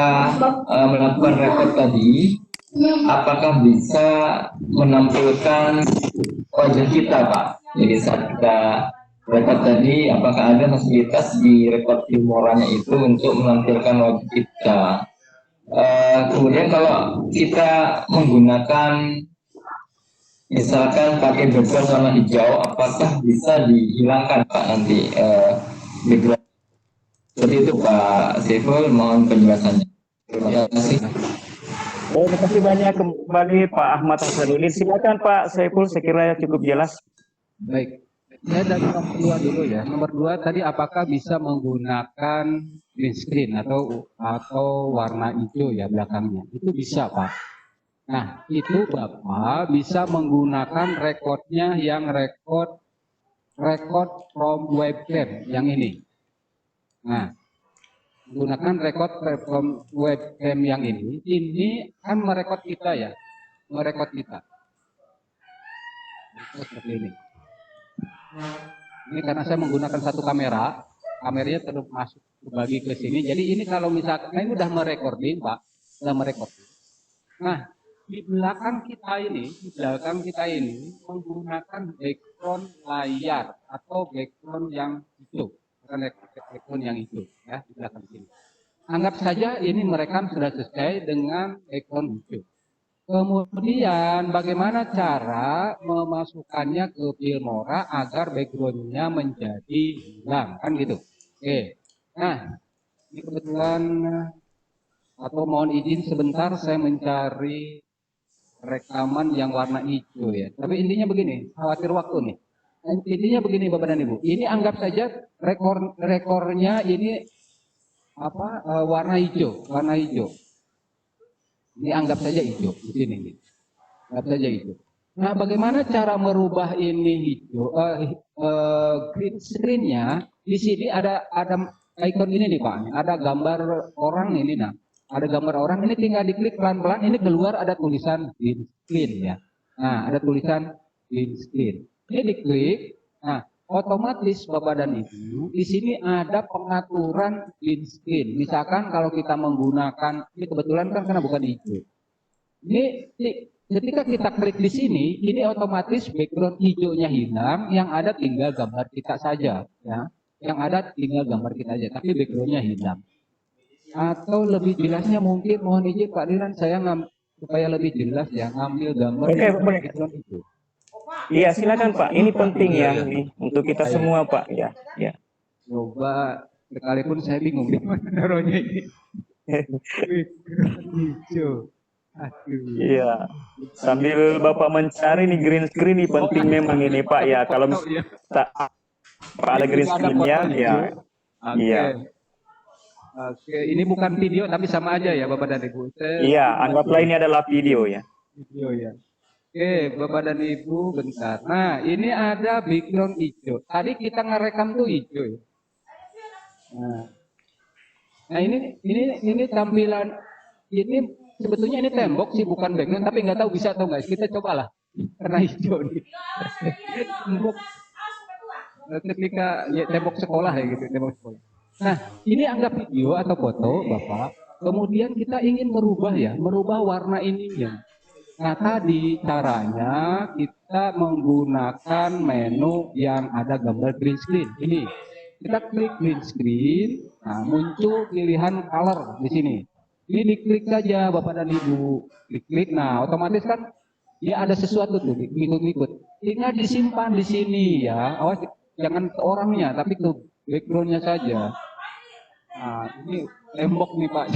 melakukan rekod tadi, apakah bisa menampilkan wajah kita Pak? Jadi saat kita rekod tadi, apakah ada fasilitas di rekod Filmoranya itu untuk menampilkan wajah kita? Kemudian kalau kita menggunakan misalkan pakai background warna hijau, apakah bisa dihilangkan Pak nanti background? Seperti itu Pak Saiful, mohon penjelasannya. Terima kasih. Terima kasih banyak kembali Pak Ahmad Hasanuddin. Silakan Pak Saiful, saya kira cukup jelas. Baik, saya dari nomor 2 dulu ya. Nomor 2 tadi apakah bisa menggunakan green screen atau warna hijau ya belakangnya? Itu bisa Pak. Nah itu Bapak bisa menggunakan rekodnya yang record from webcam yang ini. Nah, menggunakan record from webcam yang ini kan merekod kita ya, merekod kita. Seperti ini. Ini karena saya menggunakan satu kamera, kameranya termasuk bagi ke sini. Jadi ini kalau misalkan ini udah merecording Pak, udah merecording. Nah, di belakang kita ini menggunakan background layar atau background yang hijau. Background yang hijau ya di belakang sini. Anggap saja ini merekam sudah selesai dengan background hijau. Kemudian bagaimana cara memasukkannya ke Filmora agar backgroundnya menjadi hilang, kan gitu. Oke. Nah, ini kebetulan atau mohon izin sebentar saya mencari rekaman yang warna hijau ya. Tapi intinya begini, khawatir waktu nih. Intinya begini Bapak dan Ibu. Ini anggap saja rekornya ini apa warna hijau, warna hijau. Ini anggap saja hijau di sini. Anggap saja hijau. Nah, bagaimana cara merubah ini hijau? Green screen-nya di sini ada icon ini nih Pak. Ada gambar orang ini nah. Ada gambar orang ini tinggal diklik pelan-pelan ini keluar ada tulisan green screen ya. Nah, ada tulisan green screen. Ini diklik. Nah, otomatis Bapak dan Ibu di sini ada pengaturan green screen. Misalkan kalau kita menggunakan ini kebetulan kan karena bukan hijau. Ini ketika kita klik di sini, ini otomatis background hijaunya hilang, yang ada tinggal gambar kita saja, ya. Yang ada tinggal gambar kita saja, tapi backgroundnya hilang. Atau lebih jelasnya mungkin mohon izin Pak Diran, saya supaya lebih jelas ya ngambil gambar background itu. Iya, silakan Pak. Ini penting ya nih untuk kita semua Pak. Ya, ya. Coba sekalipun saya bingung di mana naruhnya ini. Background hijau. Aduh. Iya. Sambil Bapak mencari nih green screen ini penting memang ini Pak ya. Kalau tak ada green screen-nya ya. Iya. Oke, ini bukan video tapi sama aja ya Bapak dan Ibu. Iya, anggaplah ini adalah video ya. Video ya. Oke, Bapak dan Ibu bentar. Nah, ini ada background hijau. Tadi kita ngerekam tuh hijau ya. Nah, ini tampilan ini sebetulnya ini tembok sih bukan background tapi nggak tahu bisa atau nggak. Kita cobalah karena hijau nih. Tembok ketika ya, tembok sekolah ya gitu, tembok sekolah. Nah, ini anggap video atau foto, Bapak. Kemudian kita ingin merubah ya, merubah warna ininya. Nah, tadi caranya kita menggunakan menu yang ada gambar green screen. Ini kita klik green screen, nah muncul pilihan color di sini. Ini diklik saja Bapak dan Ibu, klik. Nah, otomatis kan ya ada sesuatu tuh ikut-ikut. Tinggal disimpan di sini ya. Awas jangan ke orangnya, tapi ke backgroundnya saja. Nah, ini tembok nih Pak.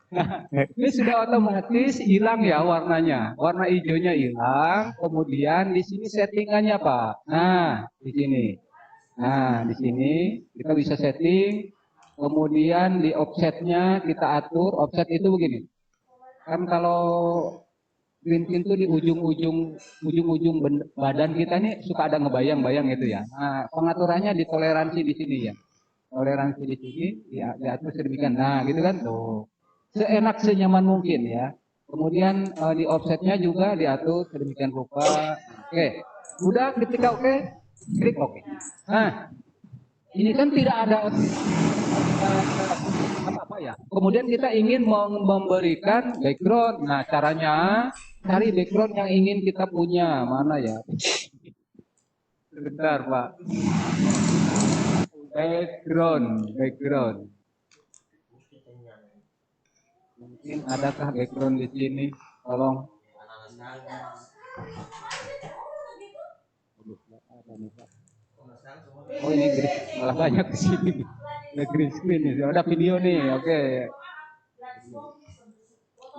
Nah, ini sudah otomatis hilang ya warnanya. Warna hijaunya hilang. Kemudian di sini settingannya Pak. Nah, di sini. Nah, di sini kita bisa setting. Kemudian di offsetnya kita atur. Offset itu begini. Kan kalau green screen itu di ujung-ujung badan kita nih suka ada ngebayang-bayang gitu ya. Nah, pengaturannya di toleransi di sini ya. Toleransi di sini diatur sedemikian. Nah, gitu kan tuh. Seenak senyaman mungkin ya. Kemudian di offsetnya juga diatur sedemikian rupa. Oke. Udah ketika oke, klik oke. Nah, ini kan tidak ada apa-apa ya. Kemudian kita ingin memberikan background. Nah, caranya cari background yang ingin kita punya. Mana ya? Sebentar, Pak. Background. Mungkin adakah background di sini? Tolong. Oh ini malah banyak di sini. Ada green screen nih. Ada video nih. Oke.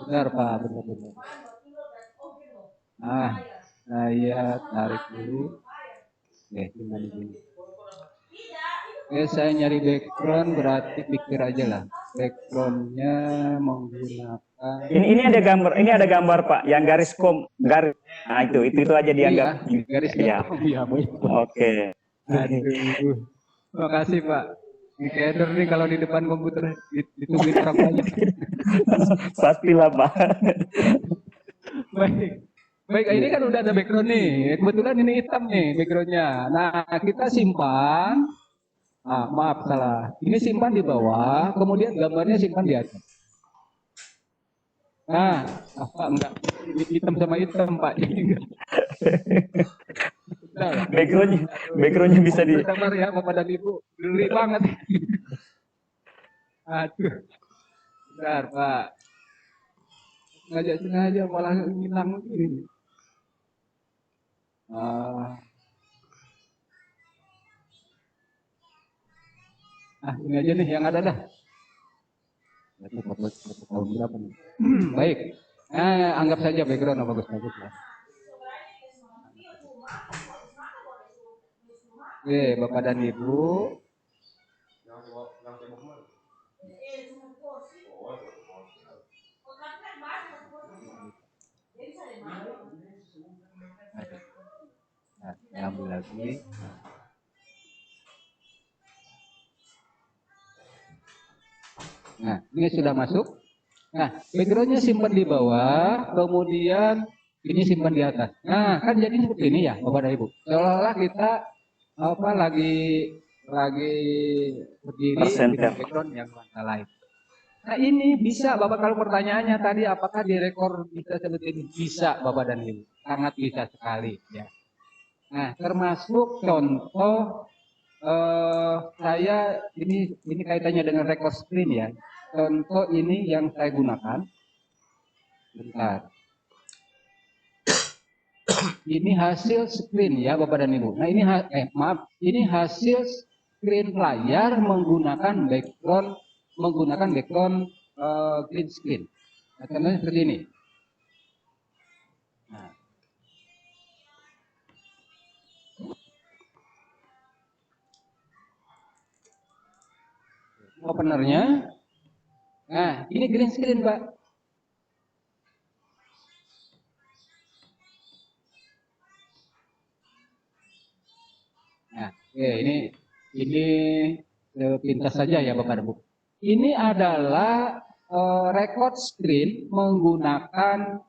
Benar Pak, benar. Saya tarik dulu. Oke, tinggal di sini. Oke, saya nyari background berarti pikir aja lah. Backgroundnya menggunakan. Ini ada gambar Pak, yang garis. Nah itu aja dianggap. Iya, garis ya. Iya, Oke. Aduh, makasih Pak. Di keder nih kalau di depan komputer ditungguin orang banyak. Pastilah Pak. Baik, ini kan udah ada background nih. Kebetulan ini hitam nih backgroundnya. Nah, kita simpan. Maaf salah. Ini simpan di bawah, kemudian gambarnya simpan di atas. Nah, enggak hitam sama hitam Pak. Backgroundnya bisa di. Sabar ya Bapak dan Ibu, geli banget. Aduh, bentar Pak. ngajak sengaja malah ngilang begini. Ini aja nih yang ada dah. Tahun berapa nih? Baik. Anggap saja background bagus-bagus lah. Oke, Bapak dan Ibu. Ambil lagi. Nah, ini sudah masuk. Nah, backgroundnya simpan di bawah, kemudian ini simpan di atas. Nah, kan jadi seperti ini ya, Bapak dan Ibu. Seolah-olah kita lagi berdiri di background yang lain. Nah, ini bisa Bapak, kalau pertanyaannya tadi apakah direkor bisa seperti ini? Bisa Bapak dan Ibu. Sangat bisa sekali ya. Nah, termasuk contoh saya ini kaitannya dengan record screen ya. Contoh ini yang saya gunakan. Bentar. Ini hasil screen ya Bapak dan Ibu. Nah, ini ini hasil screen layar menggunakan background green screen. Nah, contohnya seperti ini. Nah. Openernya. Nah, ini green screen, Pak. Nah, ini pintas saja ya Bapak Ibu. Ini adalah record screen menggunakan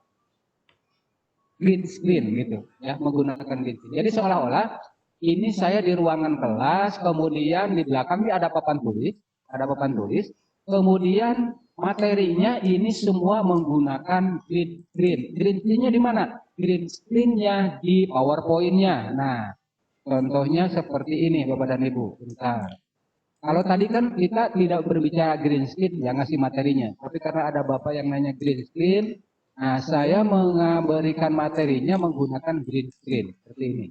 green screen gitu ya, menggunakan green screen. Jadi seolah-olah ini saya di ruangan kelas, kemudian di belakangnya ada papan tulis, kemudian materinya ini semua menggunakan green screen. Green screen-nya di mana? Green screen-nya di PowerPoint-nya. Nah, contohnya seperti ini Bapak dan Ibu. Bentar. Kalau tadi kan kita tidak berbicara green screen yang ngasih materinya, tapi karena ada Bapak yang nanya green screen, nah saya memberikan materinya menggunakan green screen seperti ini.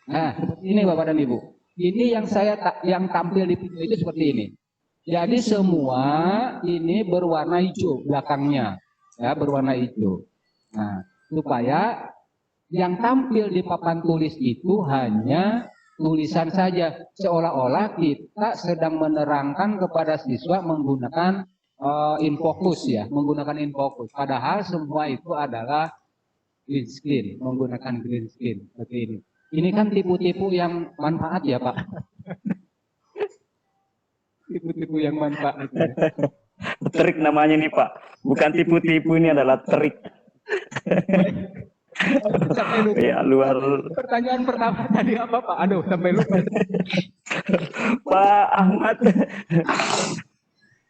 Nah, seperti ini Bapak dan Ibu. Ini yang tampil di video itu seperti ini. Jadi semua ini berwarna hijau belakangnya, ya berwarna hijau. Nah, supaya yang tampil di papan tulis itu hanya tulisan saja, seolah-olah kita sedang menerangkan kepada siswa menggunakan infocus ya, menggunakan infocus. Padahal semua itu adalah green screen, menggunakan green screen seperti ini. Ini kan tipu-tipu yang manfaat ya Pak. Tipu-tipu yang manfaat. Trik namanya nih Pak, bukan tipu-tipu, ini adalah trik. Sampai lupa. Ya, luar. Pertanyaan pertama tadi apa Pak? Aduh, sampai lupa. Pak Ahmad.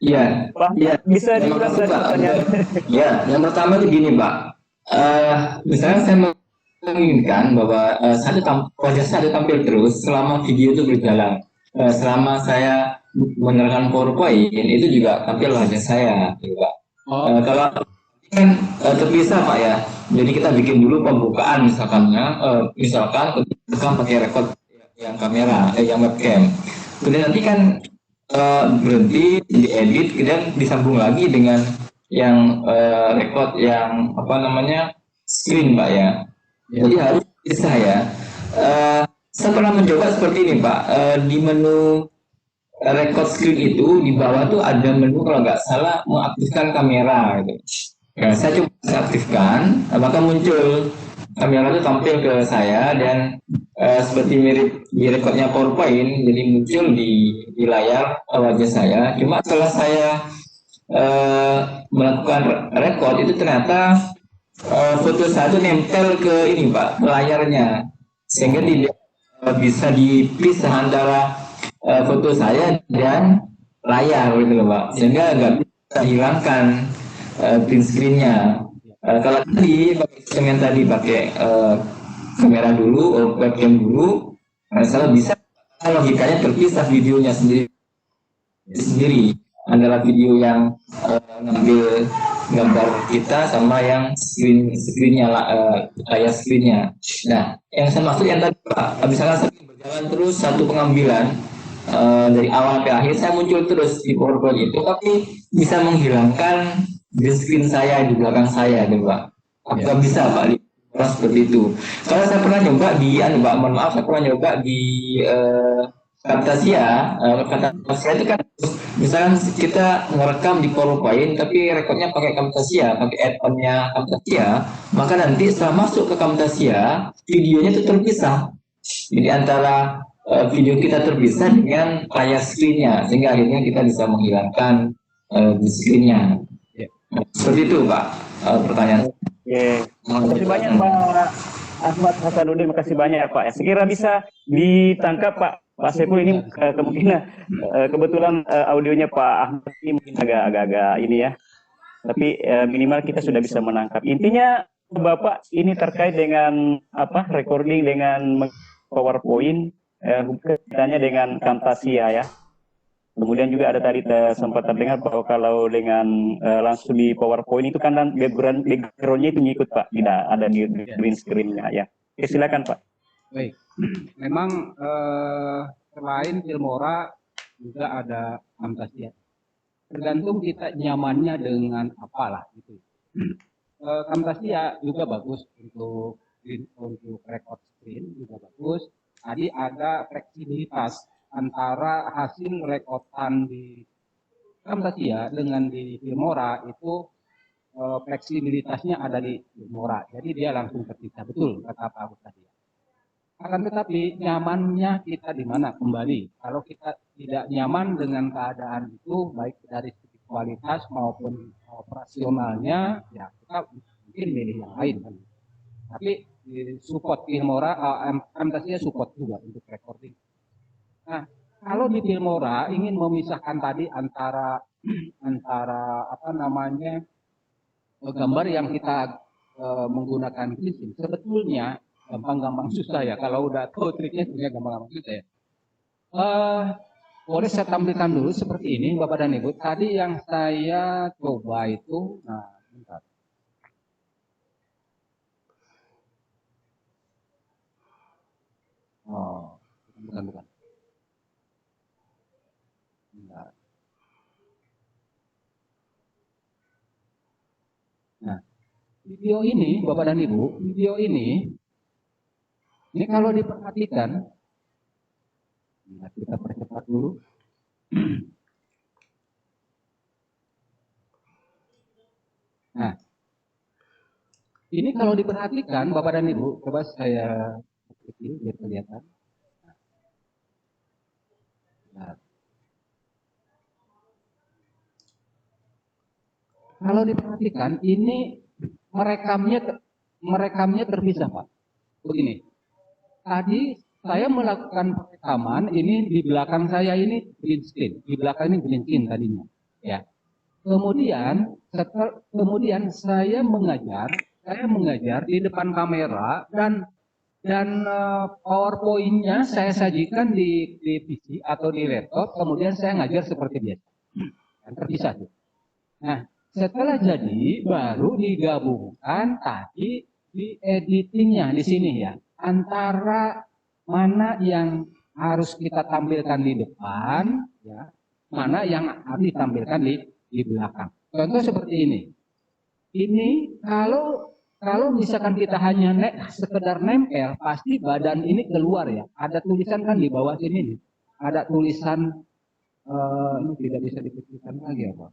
Iya. Pak, ya, bisa diulang tadi pertanyaan. Ya, yang pertama itu gini Pak. Misalnya saya menginginkan bahwa wajah saya tampil terus selama video itu berjalan. Selama saya menerangkan PowerPoint itu juga tampil wajah saya, gitu, Pak. Kalau kan terpisah Pak ya. Jadi kita bikin dulu pembukaan misalkan kita pakai record yang kamera, yang webcam. Kemudian nanti kan berhenti, diedit, kemudian disambung lagi dengan yang record yang screen Pak ya. Jadi harus bisa ya. Saya pernah mencoba seperti ini Pak. Di menu record screen itu di bawah tuh ada menu kalau nggak salah mengaktifkan kamera gitu. Ya, saya coba aktifkan, maka muncul kamera itu tampil ke saya dan seperti mirip di recordnya PowerPoint, jadi muncul di layar wajah saya. Cuma setelah saya melakukan record itu ternyata foto saya itu nempel ke ini Pak, ke layarnya, sehingga tidak bisa dipisah antara foto saya dan layar gitu loh Pak, sehingga nggak bisa hilangkan green screen-nya. Kalau tadi pakai kamera dulu, webcam dulu, logikanya terpisah videonya sendiri. antara video yang ngambil gambar kita sama yang screennya layar screennya. Nah, yang saya maksud yang tadi Pak, misalkan saya berjalan terus satu pengambilan dari awal ke akhir saya muncul terus di PowerPoint itu, tapi bisa menghilangkan di screen saya di belakang saya, gitu Pak. Apakah bisa Pak? Seperti itu. Karena saya pernah nyoba di, Pak, mohon maaf, saya pernah nyoba di Camtasia. Camtasia itu kan misalkan kita merekam di PowerPoint tapi rekodnya pakai Camtasia, pakai add-onnya Camtasia, maka nanti setelah masuk ke Camtasia videonya itu terpisah. Jadi antara video kita terpisah dengan layar screen-nya, sehingga akhirnya kita bisa menghilangkan di screen-nya. Seperti itu Pak pertanyaan. Oke, terima kasih banyak Pak Ahmad Hasanuddin, makasih banyak Pak. Sekira bisa ditangkap Pak Saiful ini kemungkinan kebetulan audionya Pak Ahmad ini mungkin agak-agak ini ya, tapi minimal kita sudah bisa menangkap. Intinya Bapak ini terkait dengan apa recording dengan PowerPoint, hubungannya dengan Camtasia ya. Kemudian juga ada tadi sempat terdengar bahwa kalau dengan langsung di PowerPoint itu kan background-nya itu ngikut Pak, tidak ada di green screen-nya ya. Oke, silakan Pak. Baik, memang selain Filmora juga ada Camtasia. Tergantung kita nyamannya dengan apalah gitu. Camtasia juga bagus untuk record screen juga bagus. Tadi ada fleksibilitas antara hasil rekodan di Camtasia dengan di Filmora itu fleksibilitasnya ada di Filmora. Jadi dia langsung terpisah, betul kata Pak Agus tadi. Akan tetapi nyamannya kita di mana kembali. Kalau kita tidak nyaman dengan keadaan itu, baik dari segi kualitas maupun operasionalnya, ya kita mungkin milih yang lain kan. Tapi support Filmora, Camtasia support juga untuk recording. Nah, kalau di Filmora ingin memisahkan tadi antara apa namanya gambar yang kita menggunakan green screen, sebetulnya gampang-gampang susah ya. Kalau udah tahu triknya sebenarnya gampang-gampang susah ya. Boleh saya tampilkan dulu seperti ini Bapak dan Ibu. Tadi yang saya coba itu, nah bentar. Oh, bukan. Nah, video ini, Bapak dan Ibu, video ini kalau diperhatikan, kita percepat dulu. Nah, ini kalau diperhatikan, Bapak dan Ibu, coba saya kecil biar kelihatan. Nah. Kalau diperhatikan, ini merekamnya terpisah, Pak. Begini, tadi saya melakukan perekaman, ini di belakang saya ini green screen, di belakang ini green screen tadinya, ya. Kemudian saya mengajar di depan kamera dan PowerPoint-nya saya sajikan di PC atau di laptop, kemudian saya ngajar seperti biasa, dan terpisah. Nah, setelah jadi baru digabungkan tadi di editingnya di sini ya, antara mana yang harus kita tampilkan di depan ya, mana yang harus ditampilkan di belakang. Contoh seperti ini. Ini kalau misalkan kita hanya sekedar nempel, pasti badan ini keluar ya. Ada tulisan kan di bawah sini nih. Ada tulisan ini tidak bisa dikecilkan lagi ya Pak.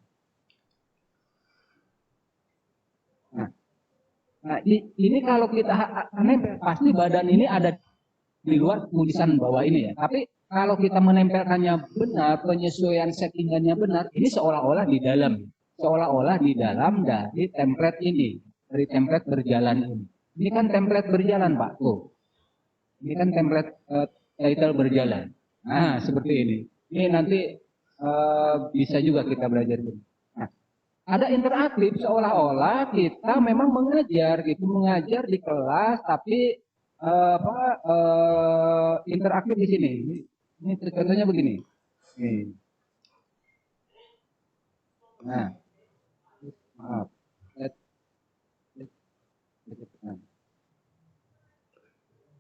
Nah, ini kalau kita nempel, pasti badan ini ada di luar tulisan bawah ini ya. Tapi kalau kita menempelkannya benar, penyesuaian settingannya benar, ini seolah-olah di dalam dari template ini, dari template berjalan ini. Ini kan template berjalan Pak, tuh. Ini kan template title berjalan. Nah, seperti ini. Ini nanti bisa juga kita belajar ini. Ada interaktif seolah-olah kita memang mengajar di kelas tapi interaktif di sini. Ini contohnya begini. Nah, maaf.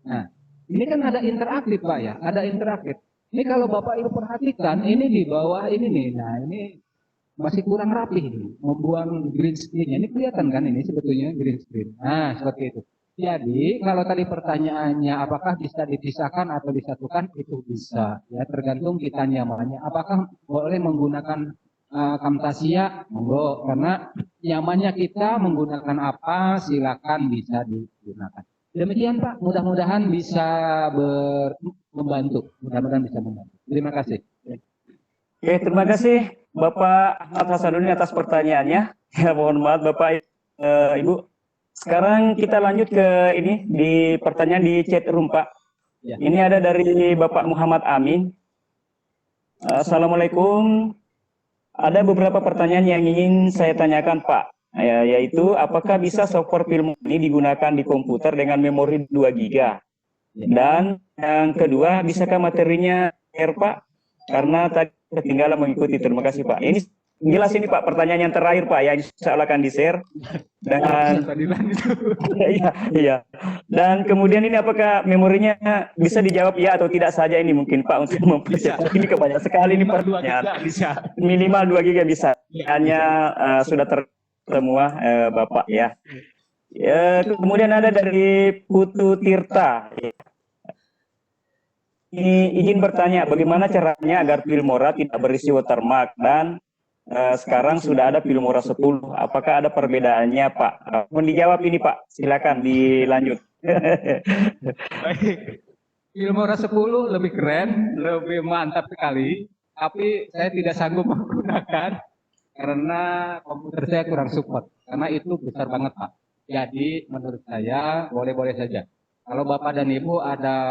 Nah, ini kan ada interaktif Pak ya, ada interaktif. Ini kalau Bapak Ibu perhatikan, ini di bawah ini nih, nah ini masih kurang rapi ini, membuang green screen-nya. Ini kelihatan kan ini sebetulnya green screen. Nah, seperti itu. Jadi, kalau tadi pertanyaannya apakah bisa dipisahkan atau disatukan, itu bisa. Ya, tergantung kita nyamannya. Apakah boleh menggunakan Camtasia? Monggo, karena nyamannya kita menggunakan apa, silakan bisa digunakan. Demikian Pak, mudah-mudahan bisa membantu. Mudah-mudahan bisa membantu. Terima kasih. Oke, terima kasih Bapak Ahmad Hasanuddin atas pertanyaannya. Ya, mohon maaf Bapak Ibu. Sekarang kita lanjut ke ini di pertanyaan di chat room Pak. Ya. Ini ada dari Bapak Muhammad Amin. Assalamualaikum. Ada beberapa pertanyaan yang ingin saya tanyakan Pak. Yaitu apakah bisa software film ini digunakan di komputer dengan memori 2 GB? Dan yang kedua, bisakah materinya share Pak? Karena tadi ketinggalan mengikuti. Terima kasih Pak. Ini jelas ini Pak, pertanyaan yang terakhir Pak, yang insya Allah akan di-share. Dan iya, iya. Dan kemudian ini apakah memorinya bisa dijawab ya atau tidak saja ini mungkin Pak untuk mempercepat. Ini kebanyakan sekali ini pertanyaan. Minimal 2 GB bisa. Hanya sudah semua Bapak ya. Kemudian ada dari Putu Tirta. Ini izin bertanya, bagaimana caranya agar Filmora tidak berisi watermark dan sekarang sudah ada Filmora 10. Apakah ada perbedaannya, Pak? Mau dijawab ini, Pak. Silakan dilanjut. Baik. Filmora 10 lebih keren, lebih mantap sekali. Tapi saya tidak sanggup menggunakan karena komputer saya kurang support. Karena itu besar banget, Pak. Jadi menurut saya boleh-boleh saja. Kalau Bapak dan Ibu ada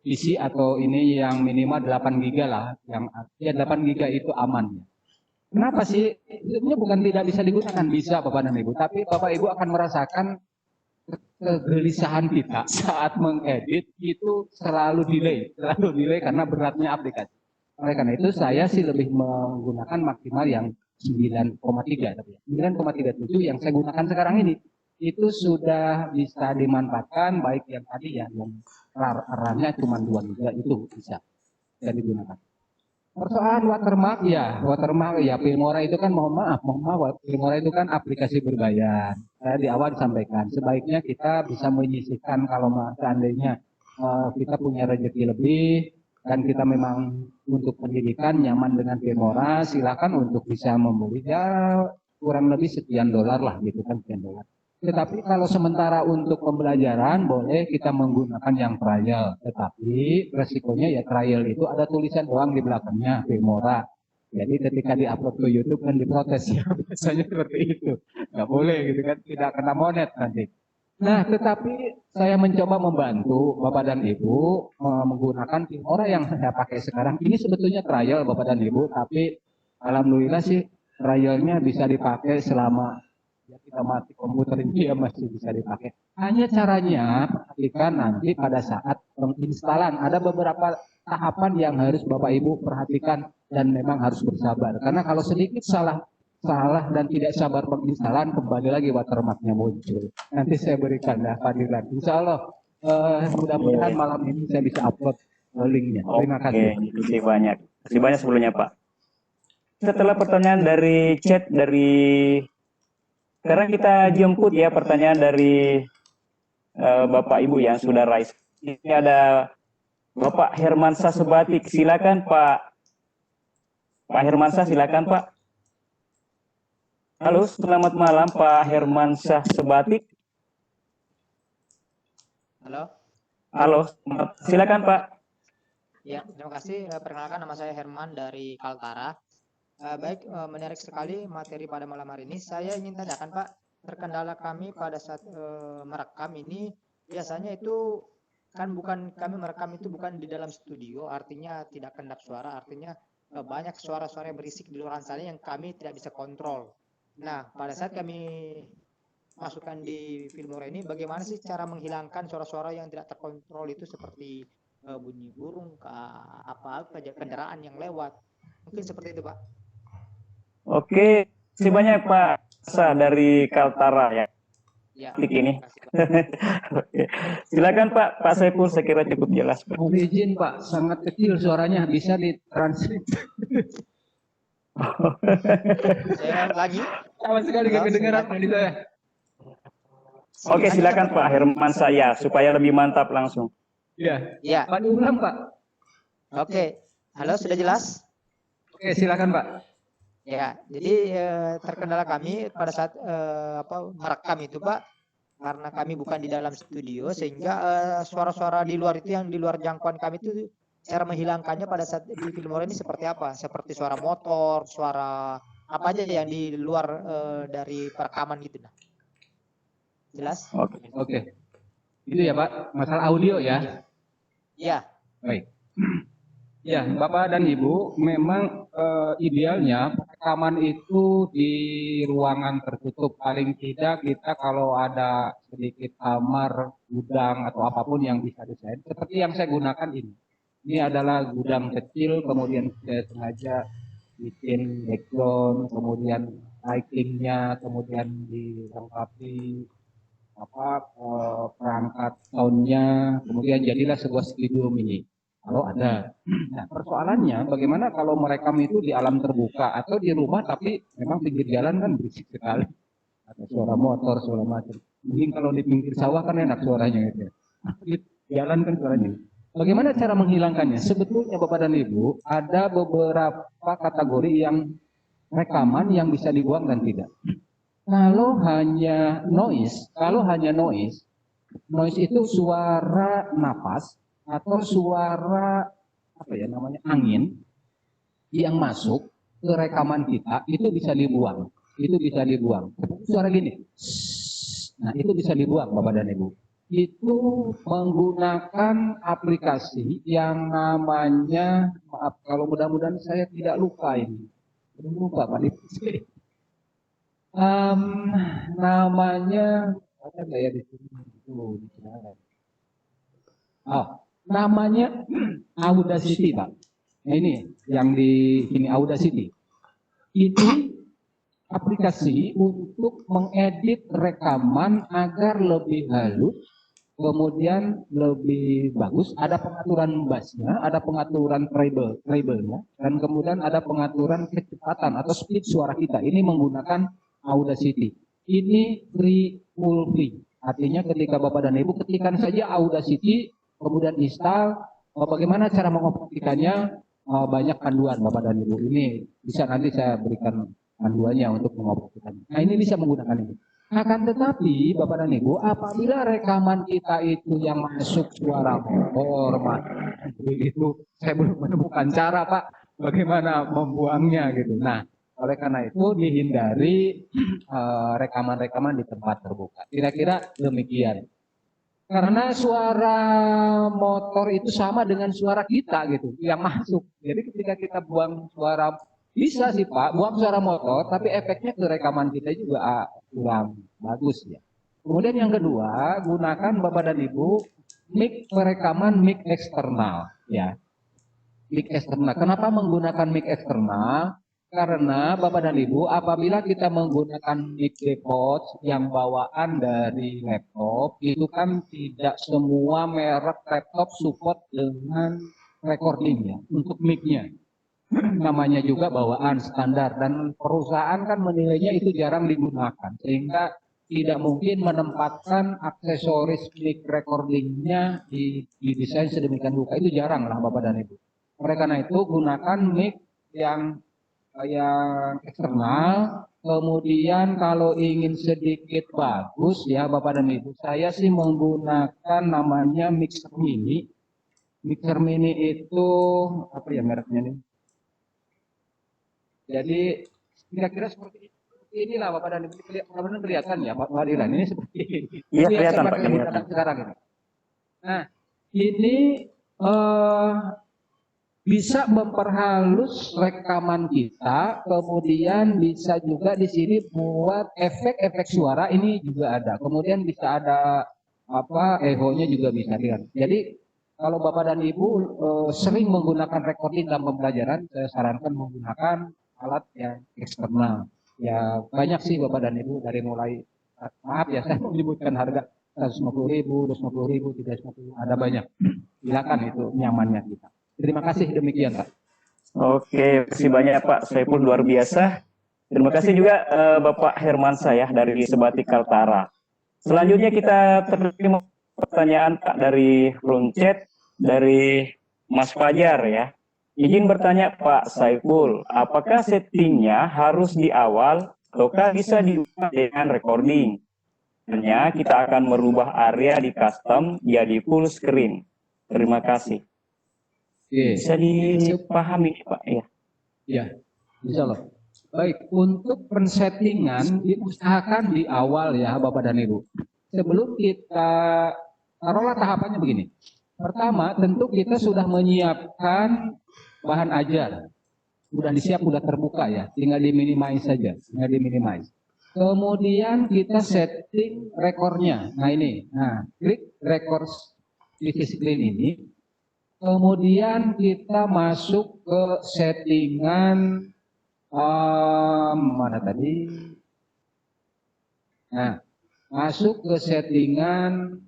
PC atau ini yang minimal 8 GB lah, yang ya 8 GB itu aman. Kenapa sih? Sebenarnya bukan tidak bisa digunakan, bisa Bapak dan Ibu, tapi Bapak Ibu akan merasakan kegelisahan kita saat mengedit itu selalu delay karena beratnya aplikasi. Oleh karena itu saya sih lebih menggunakan maksimal yang 9,3 tapi 9,37 yang saya gunakan sekarang ini itu sudah bisa dimanfaatkan, baik yang tadi ya yang RAM-nya cuma 2 GB itu bisa digunakan. Persoalan watermark ya Filmora itu kan mohon maaf Filmora itu kan aplikasi berbayar. Saya di awal disampaikan sebaiknya kita bisa menyisihkan kalau seandainya kita punya rezeki lebih dan kita memang untuk pendidikan nyaman dengan Filmora, silakan untuk bisa membeli ya kurang lebih sekian dolar lah gitu kan, sekian dolar. Tetapi kalau sementara untuk pembelajaran boleh kita menggunakan yang trial. Tetapi resikonya ya trial itu ada tulisan doang di belakangnya Filmora. Jadi ketika diupload ke YouTube kan diprotes ya biasanya seperti itu. Nggak boleh gitu kan, tidak kena monet nanti. Nah, tetapi saya mencoba membantu Bapak dan Ibu menggunakan Filmora yang saya pakai sekarang. Ini sebetulnya trial Bapak dan Ibu, tapi alhamdulillah sih trialnya bisa dipakai selama ya kita mati komputer ini ya masih bisa dipakai. Hanya caranya perhatikan nanti pada saat penginstalan ada beberapa tahapan yang harus Bapak Ibu perhatikan dan memang harus bersabar. Karena kalau sedikit salah dan tidak sabar penginstalan kembali lagi watermarknya muncul. Nanti saya berikan ya Fadilan. Insya Allah mudah-mudahan malam ini saya bisa upload linknya. Terima kasih. Terima kasih banyak. Terima kasih banyak sebelumnya Pak. Setelah pertanyaan dari chat dari sekarang kita jemput ya pertanyaan dari Bapak Ibu yang sudah raise. Ini ada Bapak Hermansyah Sebatik. Silakan Pak. Pak Hermansyah, silakan Pak. Halo, selamat malam Pak Hermansyah Sebatik. Halo. Halo, silakan Pak. Ya, terima kasih. Perkenalkan nama saya Herman dari Kaltara. Baik, menarik sekali materi pada malam hari ini. Saya ingin tanyakan Pak, terkendala kami pada saat merekam ini biasanya itu kan bukan kami merekam itu bukan di dalam studio, artinya tidak kedap suara, artinya banyak suara-suara yang berisik di luar sana yang kami tidak bisa kontrol. Nah, pada saat kami masukkan di Filmora ini, bagaimana sih cara menghilangkan suara-suara yang tidak terkontrol itu seperti bunyi burung, apa kendaraan yang lewat, mungkin seperti itu Pak. Oke, terima kasih banyak Pak Sa dari Kaltara ya. Ya, Klik ini. terima kasih, Pak. Oke. Silakan Pak Saiful, saya kira cukup jelas. Pak. Mohon izin Pak, sangat kecil suaranya, bisa ditranslate. Saya lagi. Sama sekali Halo, gak kedengaran saya- Pak di saya. Oke, silakan Pak Herman saya supaya lebih mantap langsung. Iya. Ya, Pak diulang Pak. oke. Halo, sudah jelas? Oke, silakan Pak. Ya, jadi terkendala kami pada saat merekam itu Pak, karena kami bukan di dalam studio sehingga suara-suara di luar itu yang di luar jangkauan kami itu cara menghilangkannya pada saat di Filmora ini seperti apa? Seperti suara motor, suara apa aja yang di luar dari perekaman gitu nah. Jelas? Oke. Oke. Itu ya Pak, masalah audio ya. Ya, Baik. Ya, Bapak dan Ibu, memang idealnya rekaman itu di ruangan tertutup. Paling tidak kita kalau ada sedikit kamar, gudang, atau apapun yang bisa desain. Seperti yang saya gunakan ini. Ini adalah gudang kecil, kemudian saya sengaja bikin background, kemudian lightingnya, kemudian dilengkapi perangkat soundnya, kemudian jadilah sebuah studio mini. Kalau ada. Nah, persoalannya bagaimana kalau merekam itu di alam terbuka atau di rumah tapi memang pinggir jalan kan berisik sekali. Ada suara motor, suara macam. Mungkin kalau di pinggir sawah kan enak suaranya gitu. Di jalan kan suaranya. Bagaimana cara menghilangkannya? Sebetulnya Bapak dan Ibu ada beberapa kategori yang rekaman yang bisa dibuang dan tidak. Kalau hanya noise itu suara napas atau suara apa ya namanya angin yang masuk ke rekaman kita itu bisa dibuang. Itu bisa dibuang. Suara gini. Nah, itu bisa dibuang Bapak dan Ibu. Itu menggunakan aplikasi yang namanya, maaf kalau mudah-mudahan saya tidak lupa ini. Lupa Pak. Namanya ada nggak ya di sini? Namanya Audacity, Pak. Nah, ini yang di sini Audacity. Ini aplikasi untuk mengedit rekaman agar lebih halus, kemudian lebih bagus. Ada pengaturan bassnya, ada pengaturan treble-nya, dan kemudian ada pengaturan kecepatan atau speed suara kita. Ini menggunakan Audacity. Ini full free. Artinya ketika Bapak dan Ibu ketikkan saja Audacity, kemudian install, bagaimana cara mengoperasikannya, banyak panduan Bapak dan Ibu. Ini bisa nanti saya berikan panduannya untuk mengoperasikannya. Nah, ini bisa menggunakan ini. Akan tetapi Bapak dan Ibu, apabila rekaman kita itu yang masuk suara motor, itu saya belum menemukan cara Pak bagaimana membuangnya gitu. Nah, oleh karena itu dihindari rekaman-rekaman di tempat terbuka. Kira-kira demikian. Karena suara motor itu sama dengan suara kita gitu, yang masuk. Jadi ketika kita buang suara, bisa sih Pak, buang suara motor, tapi efeknya ke rekaman kita juga kurang bagus ya. Kemudian yang kedua, gunakan Bapak dan Ibu mic perekaman mic eksternal ya. Mic eksternal. Kenapa menggunakan mic eksternal? Karena Bapak dan Ibu, apabila kita menggunakan mic depot yang bawaan dari laptop, itu kan tidak semua merek laptop support dengan recordingnya untuk mic-nya. Namanya juga bawaan standar dan perusahaan kan menilainya itu jarang digunakan, sehingga tidak mungkin menempatkan aksesoris mic recordingnya di desain sedemikian rupa. Itu jarang lah Bapak dan Ibu. Oleh karena itu gunakan mic yang eksternal, kemudian kalau ingin sedikit bagus ya Bapak dan Ibu, saya sih menggunakan namanya mixer mini. Mixer mini itu apa ya mereknya nih? Jadi kira-kira seperti inilah Bapak dan Ibu, kelihatan ya Pak Wadiran, ini seperti ini. Iya, kelihatan Pak, Pak, kelihatan. sekarang ini. Nah, ini bisa memperhalus rekaman kita, kemudian bisa juga di sini buat efek-efek suara ini juga ada. Kemudian bisa ada echo-nya juga bisa lihat. Jadi kalau Bapak dan Ibu sering menggunakan recording dalam pembelajaran, saya sarankan menggunakan alat yang eksternal. Ya banyak sih Bapak dan Ibu, dari mulai maaf ya saya menyebutkan harga 150.000, 250.000, 350.000, ada banyak. Silakan itu nyamannya kita. Terima kasih, demikian Pak. Oke, terima kasih banyak Pak Saiful, luar biasa. Terima kasih juga Bapak Hermansyah ya dari Sebatik Kaltara. Selanjutnya kita terima pertanyaan Pak dari kolom chat dari Mas Fajar ya. Izin bertanya Pak Saiful, apakah settingnya harus di awal ataukah bisa diubah dengan recording? Hanya kita akan merubah area di custom jadi full screen. Terima kasih. Bisa dipahami Pak ya? Ya, insya Allah. Baik, untuk pensettingan diusahakan di awal ya Bapak dan Ibu. Sebelum kita, taruhlah tahapannya begini. Pertama, tentu kita sudah menyiapkan bahan ajar. Sudah disiap, sudah terbuka ya, tinggal di-minimize saja, tinggal di-minimize. Kemudian kita setting rekornya. Nah ini, klik record PC screen ini. Kemudian kita masuk ke settingan mana tadi? Nah, masuk ke settingan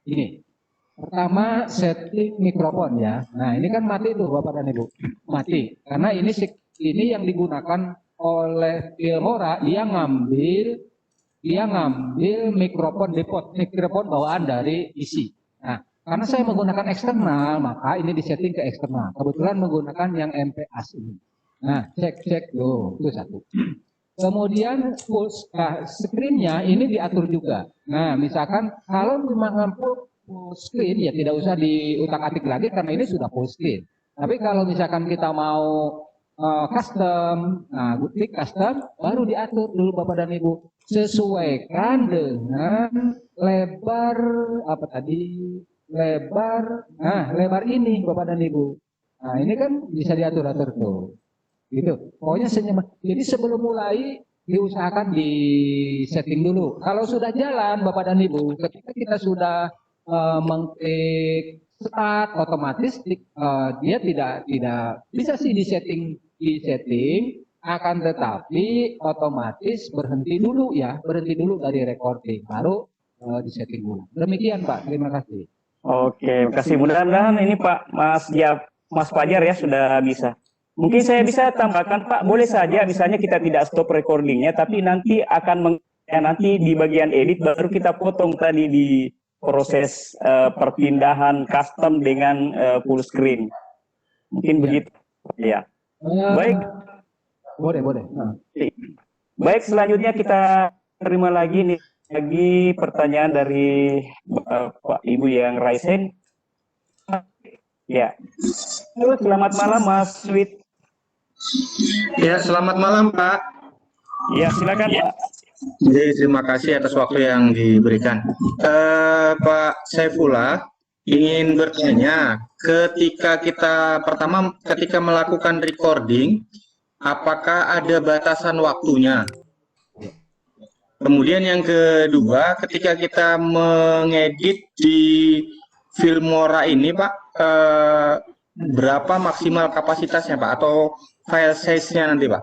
ini. Pertama setting mikrofon ya. Nah ini kan mati tuh Bapak dan Ibu, mati. Karena ini yang digunakan oleh Filmora, dia ngambil mikrofon depot, mikrofon bawaan dari isi. Nah, karena saya menggunakan eksternal, maka ini disetting ke eksternal. Kebetulan menggunakan yang MPAS ini. Nah, cek tuh, itu satu. Kemudian full screen-nya ini diatur juga. Nah, misalkan kalau memang full screen ya tidak usah diutak-atik lagi karena ini sudah full screen. Tapi kalau misalkan kita mau custom, nah klik custom, baru diatur dulu Bapak dan Ibu. Sesuaikan dengan lebar apa tadi? Lebar ini Bapak dan Ibu. Nah, ini kan bisa diatur-atur tuh. Gitu. Pokoknya senyaman. Jadi sebelum mulai diusahakan di setting dulu. Kalau sudah jalan Bapak dan Ibu, ketika kita sudah mengklik start, otomatis dia tidak bisa sih di setting akan tetapi otomatis berhenti dulu dari recording baru di setting dulu. Demikian Pak, terima kasih. Oke, makasih. Mudah-mudahan ini Pak Mas Fajar ya sudah bisa. Mungkin saya bisa tambahkan Pak, boleh saja misalnya kita tidak stop recordingnya, tapi nanti nanti di bagian edit baru kita potong tadi di proses perpindahan custom dengan full screen. Mungkin begitu. Ya. Baik. Boleh. Baik, selanjutnya kita terima lagi nih. Lagi pertanyaan dari Pak Ibu yang Raisen. Ya. Halo, selamat malam Mas Sweet. Ya, selamat malam Pak. Ya, silakan Pak. Jadi terima kasih atas waktu yang diberikan. Pak Saifullah ingin bertanya, ketika melakukan recording, apakah ada batasan waktunya? Kemudian yang kedua, ketika kita mengedit di Filmora ini Pak, berapa maksimal kapasitasnya Pak, atau file size-nya nanti Pak?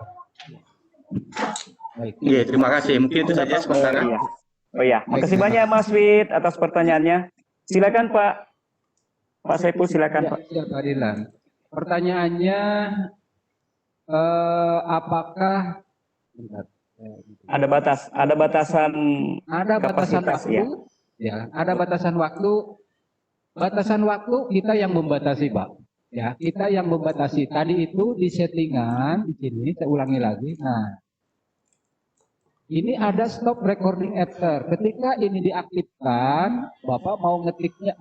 Baik. Iya, terima kasih. Mungkin itu saja sementara. Oh iya, makasih banyak Mas Wid atas pertanyaannya. Silakan Pak Saiful, silakan Pak. Ya, Pak Dilan. Pertanyaannya apakah ada batasan kapasitas, waktu? Ya, ada batasan waktu. Batasan waktu kita yang membatasi, Pak. Ya, kita yang membatasi. Tadi itu di settingan di sini, saya ulangi lagi. Nah, ini ada stop recording after. Ketika ini diaktifkan, Bapak mau ngetiknya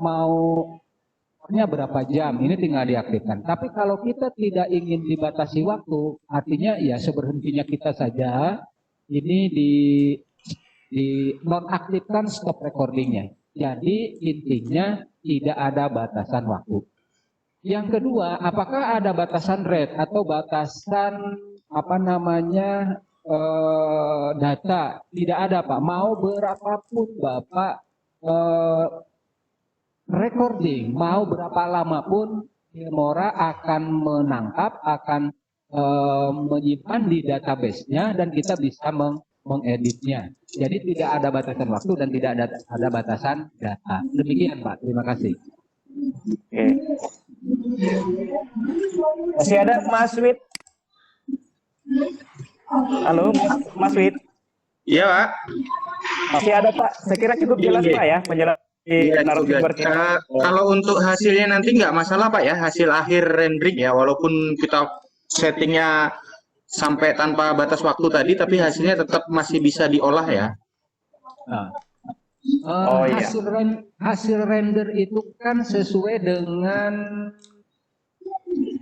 berapa jam, ini tinggal diaktifkan. Tapi kalau kita tidak ingin dibatasi waktu, artinya ya seberhentinya kita saja, ini di nonaktifkan stop recordingnya. Jadi intinya tidak ada batasan waktu. Yang kedua, apakah ada batasan rate atau batasan data? Tidak ada Pak. Mau berapapun Bapak recording, mau berapa lama pun Filmora akan menangkap, akan menyimpan di database-nya dan kita bisa mengeditnya. Jadi tidak ada batasan waktu dan tidak ada batasan data. Demikian Pak, terima kasih. Oke. Masih ada Mas Wid? Halo Mas Wid? Iya Pak. Masih ada Pak? Saya kira cukup jelas Pak ya penjelasan Iya, narasumber juga. kita. Kalau untuk hasilnya nanti nggak masalah Pak ya, hasil akhir rendering ya, walaupun kita settingnya sampai tanpa batas waktu tadi, tapi hasilnya tetap masih bisa diolah ya. Nah, Oh iya. hasil render itu kan sesuai dengan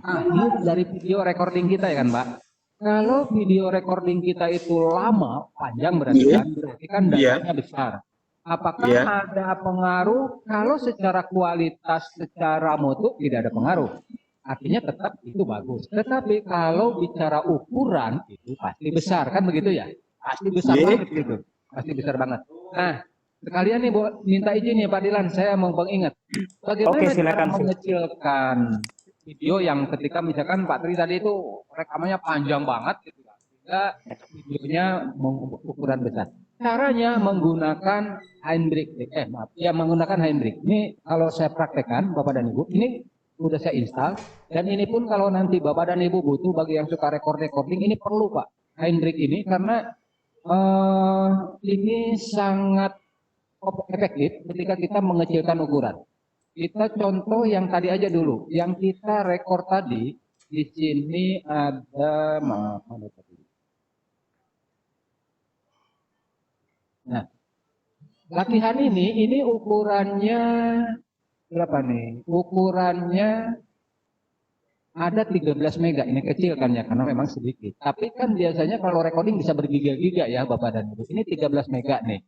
akhir dari video recording kita ya kan Pak. Kalau video recording kita itu lama, panjang berarti kan Iya. datanya besar. Apakah Iya. ada pengaruh? Kalau secara kualitas, secara mutu tidak ada pengaruh. Artinya tetap itu bagus. Tetapi kalau bicara ukuran itu pasti besar kan begitu ya? Pasti besar Iya. banget gitu. Pasti besar banget. Nah, sekalian nih minta izin ya Pak Dilan, saya mau ingat. Bagaimana Oke, cara silakan. mengecilkan video yang ketika misalkan Pak Tri tadi itu rekamannya panjang banget gitu kan. Sehingga videonya ukuran besar. Caranya menggunakan Heinrich, menggunakan Heinrich. Ini kalau saya praktekkan Bapak dan Ibu, ini sudah saya install dan ini pun kalau nanti Bapak dan Ibu butuh bagi yang suka recording ini perlu Pak Heinrich ini karena ini sangat efektif ketika kita mengecilkan ukuran. Kita contoh yang tadi aja dulu, yang kita rekor tadi di sini ada mana tadi? Nah, latihan ini ukurannya berapa nih? Ukurannya ada 13 mega. Ini kecil kan ya, karena memang sedikit. Tapi kan biasanya kalau recording bisa bergiga-giga ya Bapak dan Ibu. Ini 13 mega nih.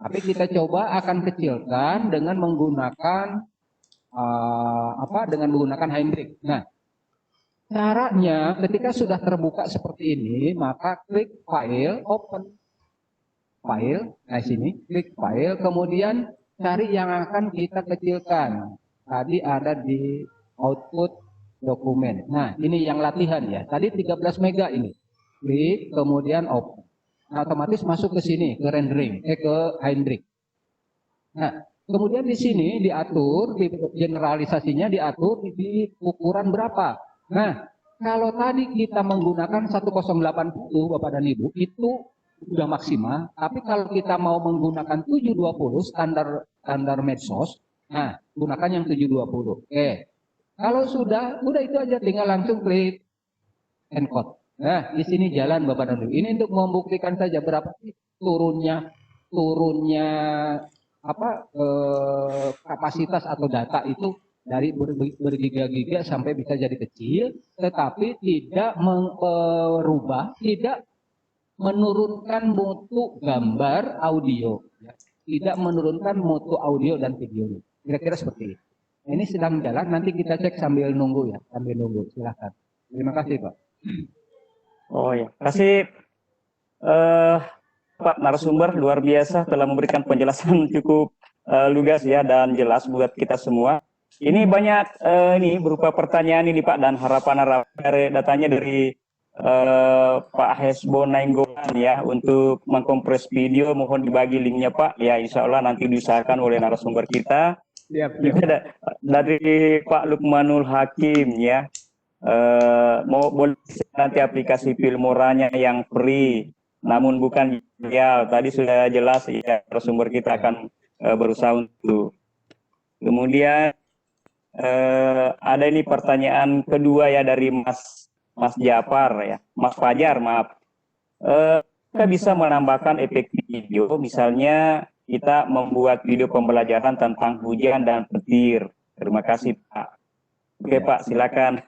Tapi kita coba akan kecilkan dengan menggunakan dengan menggunakan Heinrich. Nah, caranya ketika sudah terbuka seperti ini, maka klik file, open file, nah sini, klik file, kemudian cari yang akan kita kecilkan. Tadi ada di output dokumen. Nah, ini yang latihan ya. Tadi 13 mega ini. Klik, kemudian open. Nah, otomatis masuk ke sini, ke rendering, ke Heinrich. Nah, kemudian di sini diatur, di generalisasinya diatur di ukuran berapa. Nah, kalau tadi kita menggunakan 1080 Bapak dan Ibu, itu sudah maksimal, tapi kalau kita mau menggunakan 720 standar medsos, nah gunakan yang 720. Oke. Kalau sudah itu aja tinggal langsung klik encode. Nah, di sini jalan Bapak dan Ibu. Ini untuk membuktikan saja berapa sih turunnya kapasitas atau data itu dari bergiga-giga sampai bisa jadi kecil, tetapi tidak merubah, tidak menurunkan mutu gambar audio, ya. Tidak menurunkan mutu audio dan video. Kira-kira seperti itu. Ini sedang jalan, nanti kita cek sambil nunggu ya, Silakan. Terima kasih Pak. Oh ya, kasih Pak narasumber luar biasa telah memberikan penjelasan cukup lugas ya dan jelas buat kita semua. Ini banyak ini berupa pertanyaan ini Pak dan harapan datanya dari Pak Hesbo Nainggolan ya untuk mengkompres video, mohon dibagi linknya Pak ya, insya Allah nanti diusahakan oleh narasumber kita. Juga dari Pak Lukmanul Hakim ya, mau boleh nanti aplikasi Filmoranya yang free, namun bukan ya tadi sudah jelas ya narasumber kita akan berusaha untuk. Kemudian ada ini pertanyaan kedua ya dari Mas Jafar ya, Mas Fajar maaf. Kita bisa menambahkan efek video, misalnya kita membuat video pembelajaran tentang hujan dan petir. Terima kasih Pak. Oke Pak, silakan.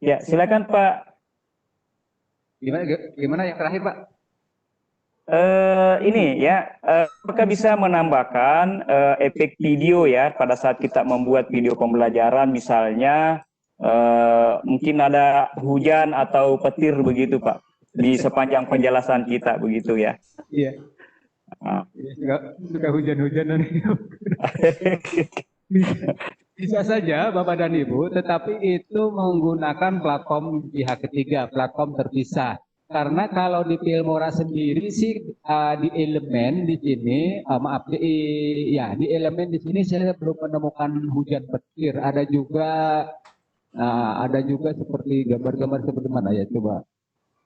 Ya, silakan Pak. Gimana yang terakhir Pak? Ini ya, apakah bisa menambahkan efek video ya pada saat kita membuat video pembelajaran, misalnya mungkin ada hujan atau petir begitu Pak di sepanjang penjelasan kita begitu ya. Iya. Suka hujan-hujanan. Bisa saja Bapak dan Ibu, tetapi itu menggunakan platform pihak ketiga, platform terpisah. Karena kalau di Filmora sendiri sih di elemen di sini, maaf di elemen di sini saya belum menemukan hujan petir. Ada juga seperti gambar-gambar seperti mana ya coba.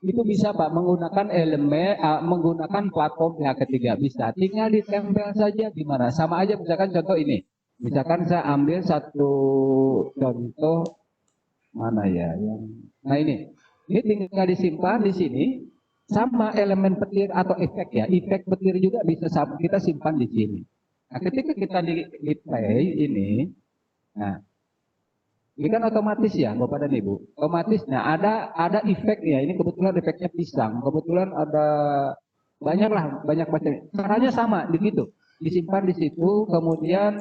Itu bisa Pak menggunakan menggunakan platform pihak ketiga bisa. Tinggal ditempel saja di mana. Sama aja misalkan contoh ini. Misalkan saya ambil satu contoh mana ya nah ini tinggal disimpan di sini sama elemen petir atau efek ya. Efek petir juga bisa kita simpan di sini. Nah, ketika kita di play ini, nah ini kan otomatis ya Bapak dan Ibu. Otomatis. Nah, ada efek ya. Ini kebetulan efeknya pisang. Kebetulan ada banyak macam. Caranya sama begitu. Disimpan di situ, kemudian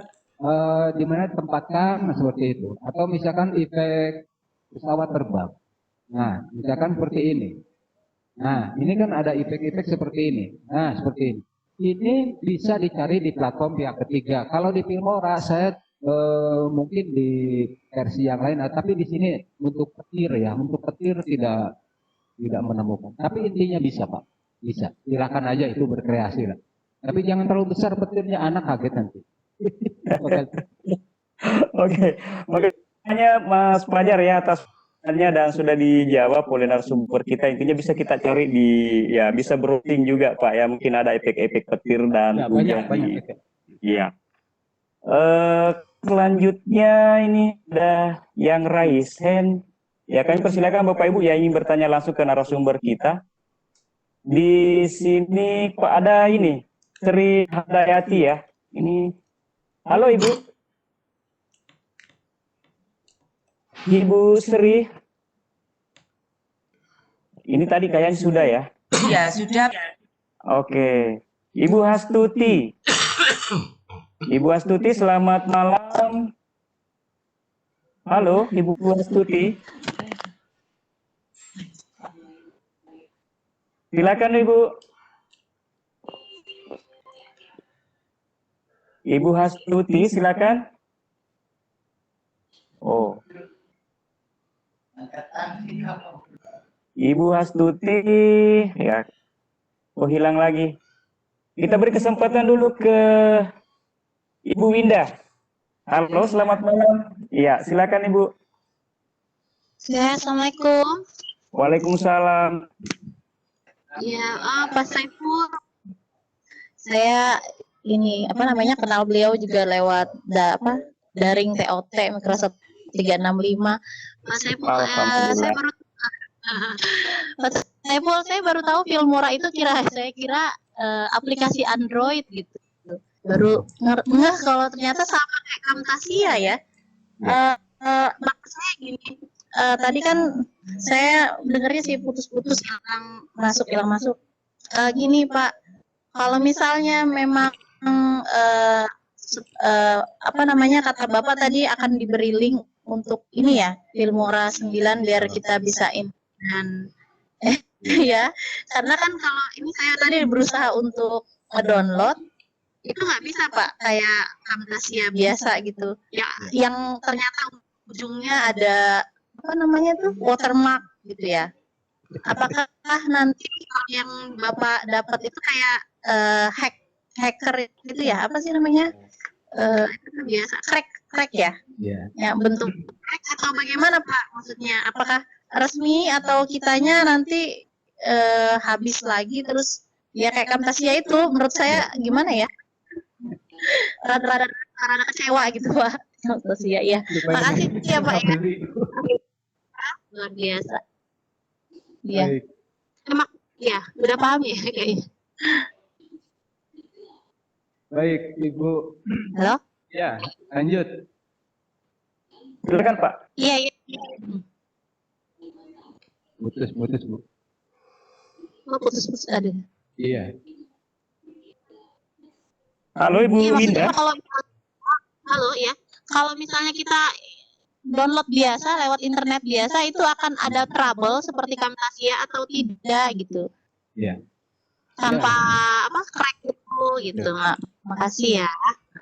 di mana tempatkan seperti itu. Atau misalkan efek pesawat terbang. Nah, misalkan seperti ini. Nah, ini kan ada efek-efek seperti ini. Nah, seperti ini. Ini bisa dicari di platform pihak ketiga. Kalau di Filmora saya mungkin di versi yang lain, tapi di sini untuk petir ya, untuk petir tidak menemukan. Tapi intinya bisa Pak, bisa. Silakan aja itu berkreasi lah. Tapi jangan terlalu besar petirnya, anak kaget nanti. Oke, makanya Mas Fajar ya atas pertanyaannya dan sudah dijawab oleh narasumber kita. Intinya bisa kita cari bisa browsing juga Pak ya. Mungkin ada efek-efek petir dan Ya, hujan banyak efek. Iya. Selanjutnya ini ada yang raise hand. Ya, kami persilakan Bapak Ibu yang ingin bertanya langsung ke narasumber kita. Di sini Pak ada ini Sri Hadayati ya. Ini halo Ibu. Ibu Sri. Ini tadi kayaknya sudah ya? Ya, sudah. Oke. Ibu Hastuti. Ibu Astuti, selamat malam. Halo, Ibu Astuti. Silakan Ibu. Ibu Astuti, silakan. Oh. Ibu Astuti, ya. Oh, hilang lagi. Kita beri kesempatan dulu ke Ibu Winda. Halo, selamat malam. Iya, silakan Ibu. Ya, Assalamualaikum. Waalaikumsalam. Ya, Pak Saiful. Saya kenal beliau juga lewat daring TOT Microsoft 365. Pak Saiful, saya baru tahu Filmora itu saya kira aplikasi Android gitu. Baru ngeh kalau ternyata sama kayak Camtasia ya. Maksud saya gini, tadi kan saya dengarnya sih putus-putus hilang masuk. Gini Pak, kalau misalnya memang kata Bapak tadi akan diberi link untuk ini ya, Filmora 9 biar kita bisa dan ya, karena kan kalau ini saya tadi berusaha untuk download itu nggak bisa Pak, kayak Camtasia biasa gitu. Ya, yang ternyata ujungnya ada watermark gitu ya. Apakah nanti yang Bapak dapat itu kayak hacker gitu ya? Apa sih namanya? Itu biasa crack ya? Yeah. Ya, bentuk crack atau bagaimana Pak? Maksudnya apakah resmi atau kitanya nanti habis lagi terus ya kayak Camtasia itu menurut saya gimana ya? Rada kecewa gitu Pak. Camtasia ya. Makasih ya Pak ya. Luar biasa. Iya. Emang ya, udah paham ya kayaknya. Baik, Ibu. Halo? Ya, lanjut. Silakan Pak. Iya. Putus, Bu. Oh, putus ada. Iya. Halo Ibu Winda. Halo ya. Kalau misalnya kita download biasa lewat internet biasa itu akan ada trouble seperti Camtasia atau tidak gitu. Iya. Tanpa crack gitu. Makasih ya.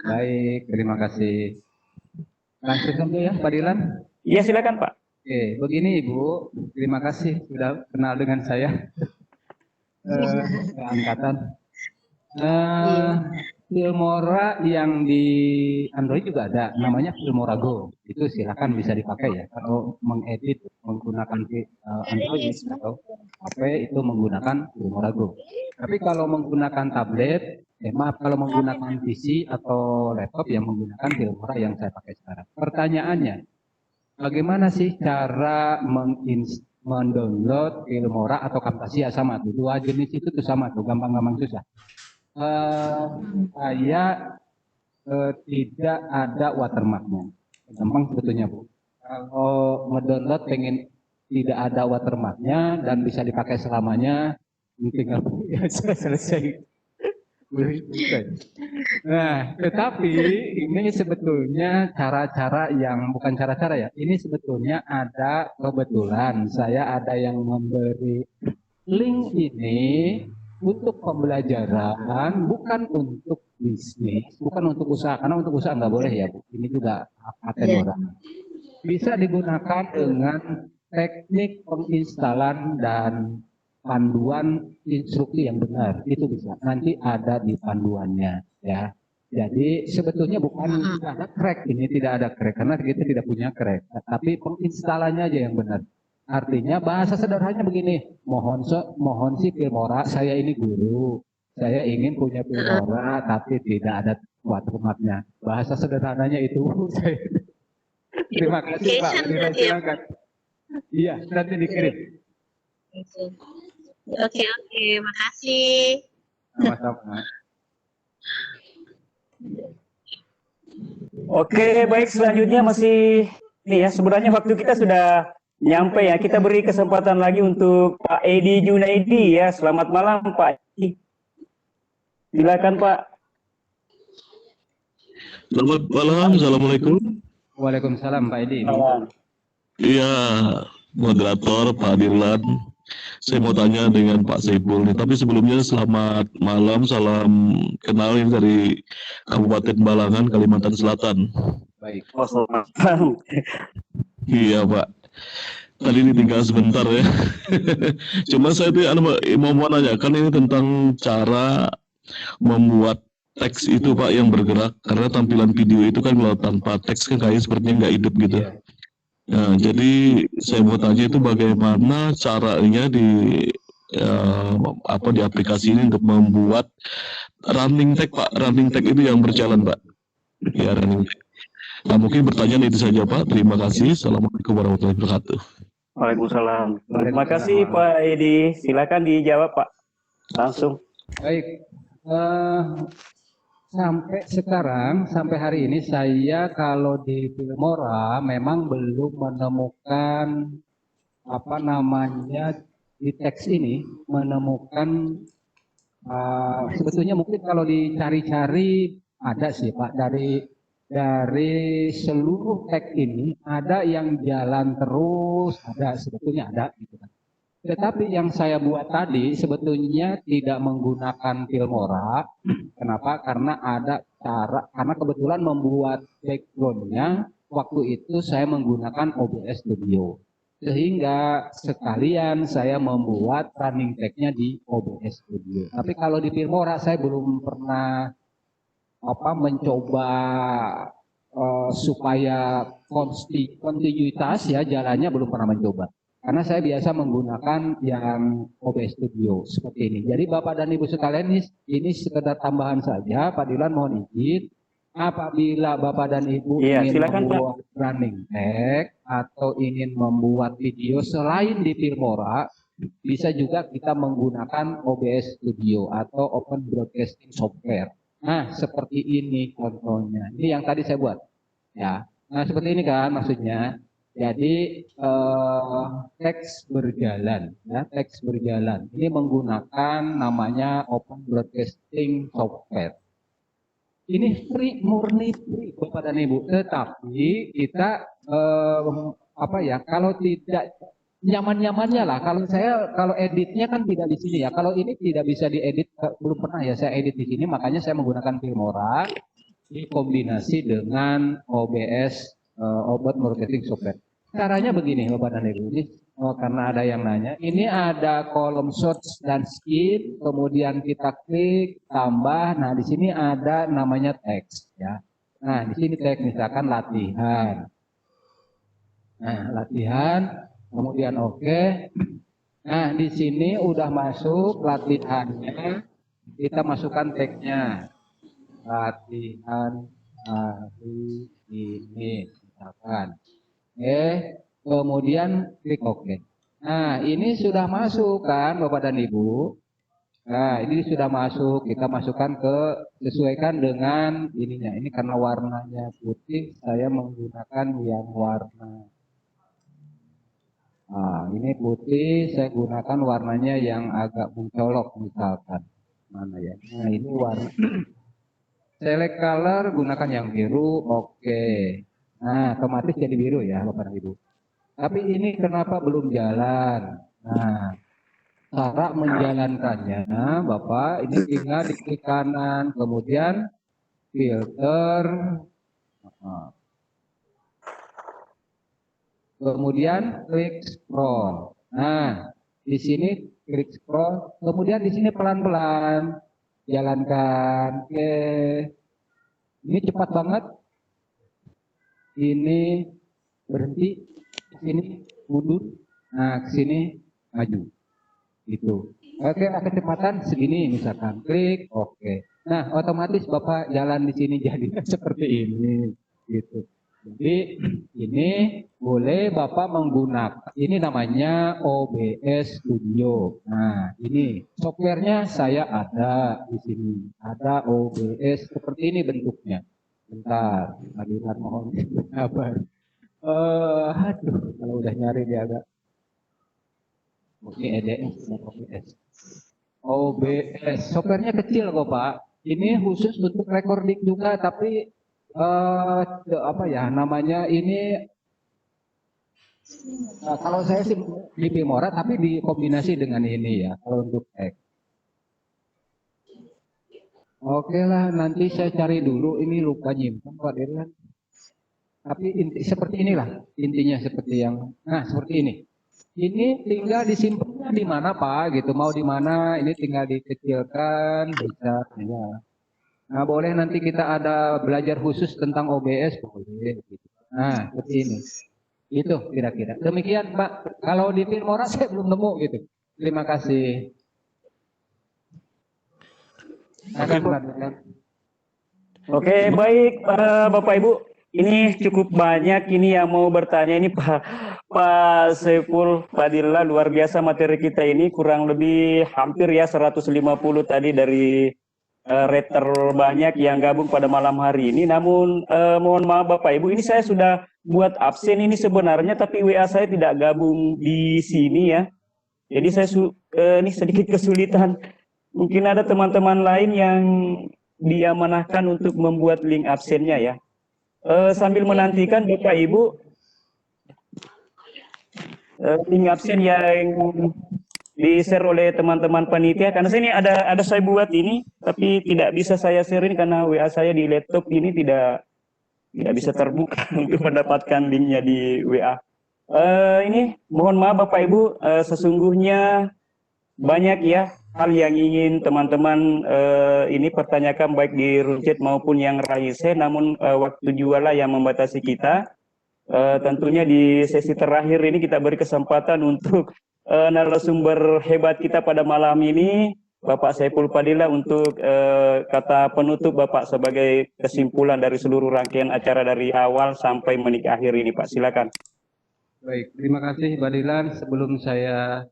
Baik, terima kasih. Langsung saja ya, Pak Dilan. Iya, silakan Pak. Oke, begini Ibu, terima kasih sudah kenal dengan saya. Angkatan. Filmora yang di Android juga ada, namanya Filmora Go. Itu silakan bisa dipakai ya. Kalau mengedit menggunakan Android atau HP itu menggunakan Filmora Go. Tapi kalau menggunakan tablet, maaf, kalau menggunakan PC atau laptop yang menggunakan Filmora yang saya pakai sekarang. Pertanyaannya, bagaimana sih cara mendownload Filmora atau Camtasia? Sama tuh, dua jenis itu tuh sama tuh, gampang-gampang susah. Saya tidak ada watermarknya. Gampang sebetulnya Bu. Kalau ngedownload pengen tidak ada watermarknya dan bisa dipakai selamanya, tinggal ya, selesai. Nah, tetapi ini sebetulnya cara-cara yang bukan cara-cara ya. Ini sebetulnya ada kebetulan saya ada yang memberi link ini untuk pembelajaran, bukan untuk bisnis, bukan untuk usaha. Karena untuk usaha nggak boleh ya Bu. Ini juga paten orang. Bisa digunakan dengan teknik penginstalan dan panduan instruksi yang benar, itu bisa. Nanti ada di panduannya ya. Jadi sebetulnya bukan tidak ada crack, ini tidak ada crack karena kita tidak punya crack, tapi penginstalannya aja yang benar. Artinya bahasa sederhananya begini, mohon si Filmora, saya ini guru, saya ingin punya Filmora tapi tidak ada watermarknya. Bahasa sederhananya itu. Terima kasih Pak, silakan. Iya, nanti dikirim. Oke, makasih. Sama-sama. Oke, baik, selanjutnya masih nih ya, sebenarnya waktu kita sudah nyampe ya. Kita beri kesempatan lagi untuk Pak Edi Junaidi ya. Selamat malam Pak Edi. Silakan Pak. Selamat malam, assalamualaikum. Waalaikumsalam Pak Edi. Iya, moderator Pak Dirlan. Saya mau tanya dengan Pak Saiful nih, tapi sebelumnya selamat malam, salam kenal ini dari Kabupaten Balangan, Kalimantan Selatan. Baik. Oh, selamat malam. Iya Pak, tadi ditinggal sebentar ya. Cuma saya tuh mau nanyakan ini tentang cara membuat teks itu Pak yang bergerak, karena tampilan video itu kan kalau tanpa teks kan kayaknya sepertinya nggak hidup gitu. Iya. Nah, jadi saya mau tanya itu bagaimana caranya di aplikasi ini untuk membuat running tag Pak, running tag itu yang berjalan Pak. Ya, running tag. Nah, mungkin pertanyaan itu saja Pak. Terima kasih. Assalamualaikum warahmatullahi wabarakatuh. Waalaikumsalam. Terima kasih Pak Edi. Silakan dijawab Pak. Langsung. Baik. Sampai hari ini saya kalau di Filmora memang belum menemukan di teks ini menemukan sebetulnya mungkin kalau dicari-cari ada sih Pak, dari seluruh teks ini ada yang jalan terus, ada sebetulnya ada gitu kan. Tetapi yang saya buat tadi sebetulnya tidak menggunakan Filmora. Kenapa? Karena karena kebetulan membuat background-nya waktu itu saya menggunakan OBS Studio. Sehingga sekalian saya membuat running tag-nya di OBS Studio. Tapi kalau di Filmora saya belum pernah mencoba supaya kontinuitas ya jalannya belum pernah mencoba. Karena saya biasa menggunakan yang OBS Studio seperti ini. Jadi Bapak dan Ibu sekalian ini sekedar tambahan saja. Pak Dilan mohon izin. Apabila Bapak dan Ibu ingin membuat running tag atau ingin membuat video selain di Filmora, bisa juga kita menggunakan OBS Studio atau Open Broadcasting Software. Nah, seperti ini contohnya. Ini yang tadi saya buat. Ya. Nah, seperti ini kan maksudnya. Jadi teks berjalan, ya teks berjalan. Ini menggunakan namanya Open Broadcasting Software. Ini murni free Bapak dan Ibu. Tetapi kita kalau tidak nyaman-nyamannya lah. Kalau editnya kan tidak di sini ya. Kalau ini tidak bisa diedit, belum pernah ya saya edit di sini. Makanya saya menggunakan Filmora dikombinasi dengan OBS obat marketing software. Caranya begini Bapak dan Ibu, ini karena ada yang nanya, ini ada kolom search dan skip, kemudian kita klik tambah. Nah di sini ada namanya teks ya. Nah di sini teks misalkan latihan. Nah latihan, kemudian oke. Nah di sini udah masuk latihannya, kita masukkan teksnya. Latihan hari ini misalkan. Kemudian klik OK. Nah, ini sudah masuk kan Bapak dan Ibu. Nah, ini sudah masuk. Kita masukkan sesuaikan dengan ininya. Ini karena warnanya putih, saya menggunakan yang warna. Nah, ini putih, saya gunakan warnanya yang agak mencolok misalkan. Mana ya? Nah, ini warna. Select color, gunakan yang biru, oke. Nah, otomatis jadi biru ya, Bapak dan Ibu. Tapi ini kenapa belum jalan? Nah, cara menjalankannya, Bapak, ini tinggal di klik kanan, kemudian filter, kemudian klik scroll. Nah, di sini klik scroll, kemudian di sini pelan-pelan jalankan. Oke. Ini cepat banget. Ini berhenti, sini mundur, nah ke sini maju. Gitu. Oke, kecepatan segini misalkan. Klik, oke. Nah, otomatis Bapak jalan di sini jadi seperti ini. Gitu. Jadi ini boleh Bapak menggunakan, ini namanya OBS Studio. Nah, ini softwarenya saya ada di sini. Ada OBS seperti ini bentuknya. Bentar, Adilan mohon sabar. Aduh, kalau udah nyari dia agak. Oke, EDS dan OBS. OBS, softwarenya kecil kok Pak. Ini khusus untuk recording juga, tapi apa ya namanya ini kalau saya sih di Filmora tapi dikombinasi dengan ini ya kalau untuk tag. Oke lah, nanti saya cari dulu, ini lupa nyimpan Pak Dirlan. Tapi seperti inilah intinya, seperti yang seperti ini. Ini tinggal disimpannya di mana Pak gitu, mau di mana ini tinggal dikecilkan bisa ya. Nah, boleh nanti kita ada belajar khusus tentang OBS, boleh. Gitu. Nah, seperti ini. Itu kira-kira. Demikian, Pak. Kalau di Filmora saya belum nemu gitu. Terima kasih. Oke, baik Bapak Ibu. Ini cukup banyak ini yang mau bertanya ini Pak Saiful Fadillah, luar biasa materi kita ini, kurang lebih hampir ya 150 tadi dari rate terbanyak yang gabung pada malam hari ini. Namun mohon maaf Bapak Ibu, ini saya sudah buat absen ini sebenarnya, tapi WA saya tidak gabung di sini ya. Jadi saya ini sedikit kesulitan. Mungkin ada teman-teman lain yang diamanahkan untuk membuat link absennya ya. Sambil menantikan Bapak Ibu link absen yang di-share oleh teman-teman panitia, karena saya ini ada saya buat ini tapi tidak bisa saya share ini karena WA saya di laptop ini tidak bisa terbuka untuk mendapatkan linknya di WA. Ini mohon maaf Bapak Ibu, sesungguhnya banyak ya hal yang ingin teman-teman ini pertanyakan baik di room chat maupun yang raise, namun waktu juga lah yang membatasi kita. Tentunya di sesi terakhir ini kita beri kesempatan untuk narasumber hebat kita pada malam ini, Bapak Saiful Fadillah, untuk kata penutup Bapak sebagai kesimpulan dari seluruh rangkaian acara dari awal sampai menit akhir ini Pak, silakan. Baik, terima kasih Pak Dilan. Sebelum saya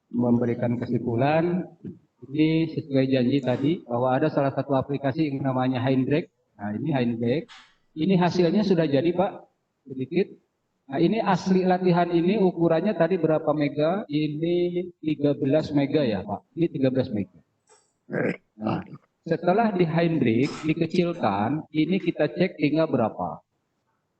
memberikan kesimpulan, ini sesuai janji tadi bahwa ada salah satu aplikasi yang namanya Hindrake. Nah ini Hindrake, ini hasilnya sudah jadi Pak, sedikit. Nah ini asli latihan ini ukurannya tadi berapa mega? Ini 13 mega ya Pak, ini 13 mega. Nah, setelah di Hindrake dikecilkan, ini kita cek tinggal berapa?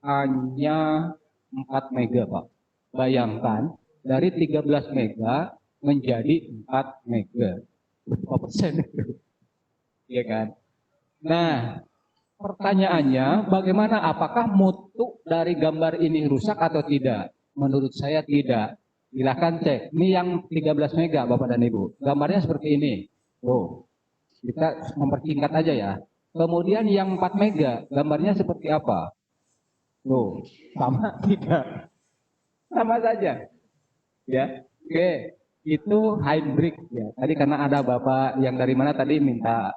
Hanya 4 mega Pak. Bayangkan dari 13 mega menjadi 4 mega. Berapa persen itu? Iya kan? Nah, pertanyaannya, bagaimana apakah mutu dari gambar ini rusak atau tidak? Menurut saya tidak. Silahkan cek. Ini yang 13 mega Bapak dan Ibu. Gambarnya seperti ini. Tuh, kita mempersingkat aja ya. Kemudian yang 4 mega, gambarnya seperti apa? Tuh, sama tidak? Sama saja. Ya, oke. Itu hybrid ya. Tadi karena ada Bapak yang dari mana tadi minta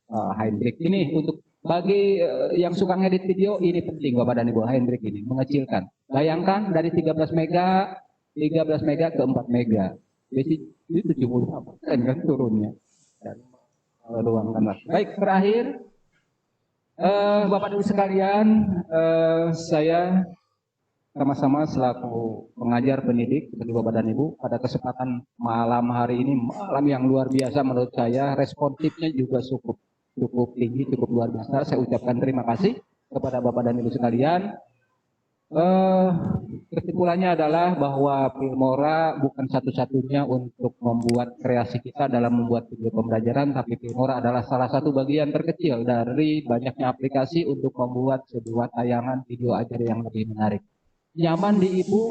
hybrid. Ini untuk bagi yang suka ngedit video ini penting Bapak dan Ibu, hybrid ini mengecilkan. Bayangkan dari 13 mega ke 4 mega. Jadi itu 70% kan turunnya. Dan ruang gambar. Baik, terakhir Bapak Ibu sekalian, saya sama-sama selaku pengajar pendidik seperti Bapak dan Ibu pada kesempatan malam hari ini, malam yang luar biasa menurut saya, responsifnya juga cukup tinggi, cukup luar biasa. Saya ucapkan terima kasih kepada Bapak dan Ibu sekalian. Kesimpulannya adalah bahwa Filmora bukan satu-satunya untuk membuat kreasi kita dalam membuat video pembelajaran, tapi Filmora adalah salah satu bagian terkecil dari banyaknya aplikasi untuk membuat sebuah tayangan video ajar yang lebih menarik. Nyaman di Ibu,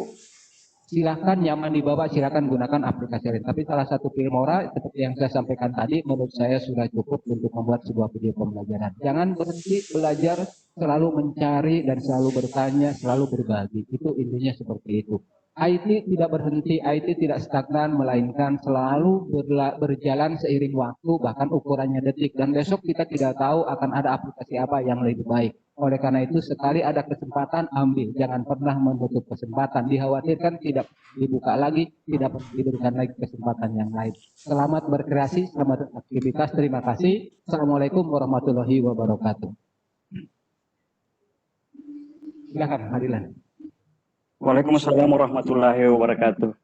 silahkan, nyaman di Bapak, silahkan gunakan aplikasi lain. Tapi salah satu Filmora, seperti yang saya sampaikan tadi, menurut saya sudah cukup untuk membuat sebuah video pembelajaran. Jangan berhenti belajar, selalu mencari dan selalu bertanya, selalu berbagi. Itu intinya seperti itu. IT tidak berhenti, IT tidak stagnan, melainkan selalu berjalan seiring waktu, bahkan ukurannya detik. Dan besok kita tidak tahu akan ada aplikasi apa yang lebih baik. Oleh karena itu, sekali ada kesempatan, ambil. Jangan pernah menutup kesempatan. Dikhawatirkan tidak dibuka lagi, tidak diberikan lagi kesempatan yang lain. Selamat berkreasi, selamat beraktivitas. Terima kasih. Assalamualaikum warahmatullahi wabarakatuh. Silakan, Hadilan. Waalaikumsalam warahmatullahi wabarakatuh.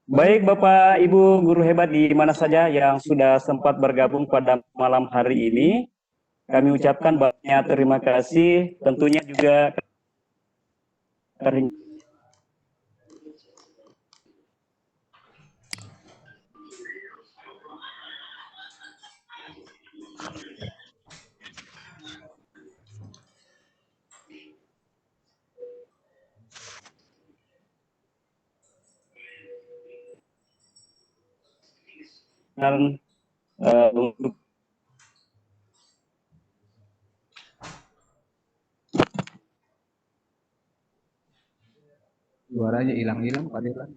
Baik Bapak Ibu guru hebat di mana saja yang sudah sempat bergabung pada malam hari ini, kami ucapkan banyak terima kasih. Tentunya juga untuk Suaranya hilang-hilang, Pak Dilan.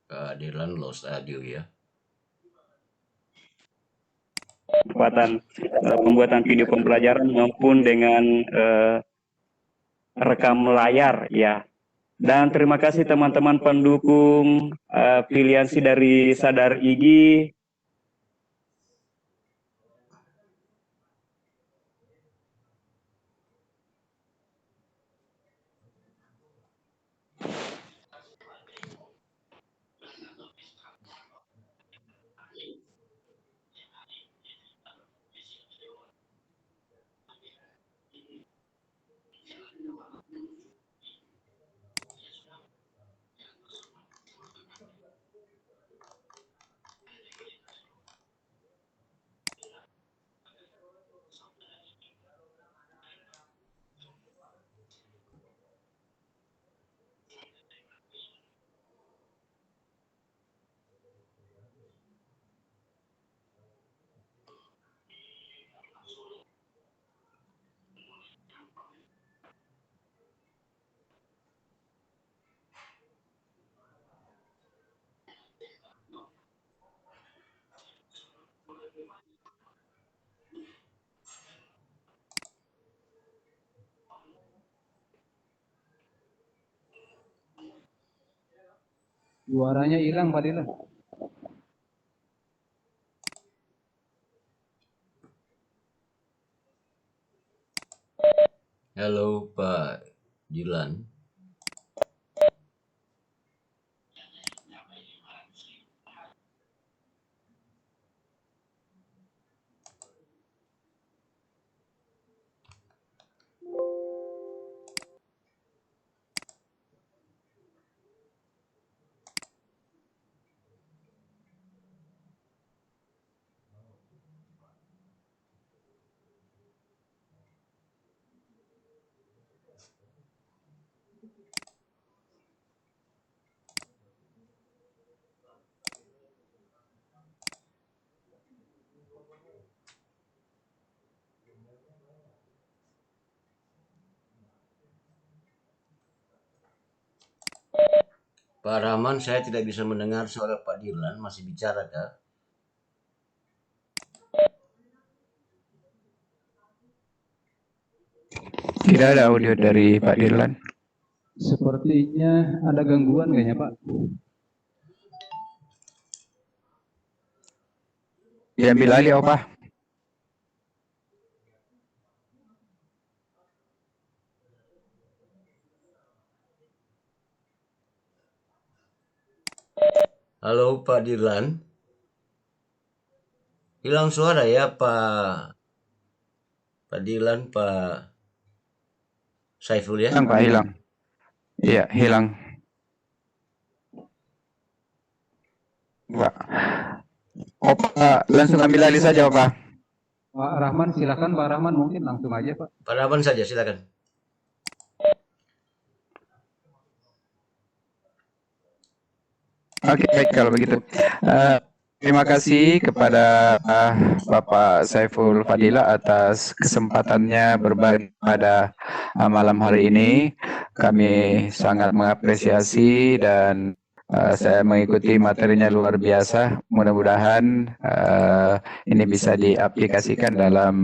Kehadiran lost audio ya. kesempatan pembuatan video pembelajaran maupun dengan rekam layar ya. Dan terima kasih teman-teman pendukung filiasi dari Sadar Igi. Suaranya hilang, Pak Dilan. Halo Pak Dilan. Pak Rahman, saya tidak bisa mendengar suara Pak Dirlan. Masih bicara kah? Tidak ada audio dari Pak Dirlan. Sepertinya ada gangguan kayaknya Pak. Diambil alih Opa. Halo Pak Dirlan. Hilang suara ya Pak Dirlan, Pak Saiful ya? Hilang Pak, hilang. Iya, hilang. Pak. Opa langsung ambil alih saja Opa. Pak Rahman, silakan Pak Rahman, mungkin langsung aja Pak. Pak Rahman saja, silakan. Oke, baik kalau begitu. Terima kasih kepada Bapak Saiful Fadila atas kesempatannya berbagi pada malam hari ini. Kami sangat mengapresiasi dan saya mengikuti materinya luar biasa. Mudah-mudahan ini bisa diaplikasikan dalam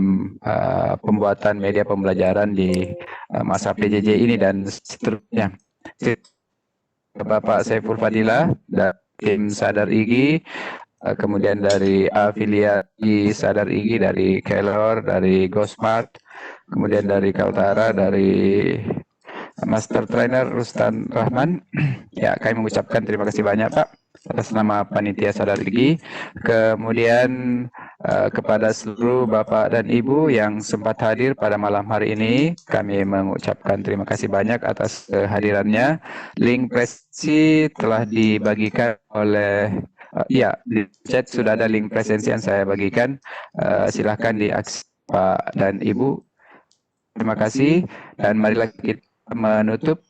pembuatan media pembelajaran di masa PJJ ini dan seterusnya. Bapak Saiful Fadila dan tim Sadar IGI, kemudian dari afiliasi Sadar IGI dari Kelor, dari GoSmart, kemudian dari Kaltara, dari Master Trainer Rustan Rahman. Ya, kami mengucapkan terima kasih banyak Pak atas nama panitia Sadar IGI. Kemudian kepada seluruh Bapak dan Ibu yang sempat hadir pada malam hari ini, kami mengucapkan terima kasih banyak atas kehadirannya. Link presentasi telah dibagikan oleh ya, di chat sudah ada link presentasi yang saya bagikan. Silahkan diakses Pak dan Ibu. Terima kasih dan marilah kita menutup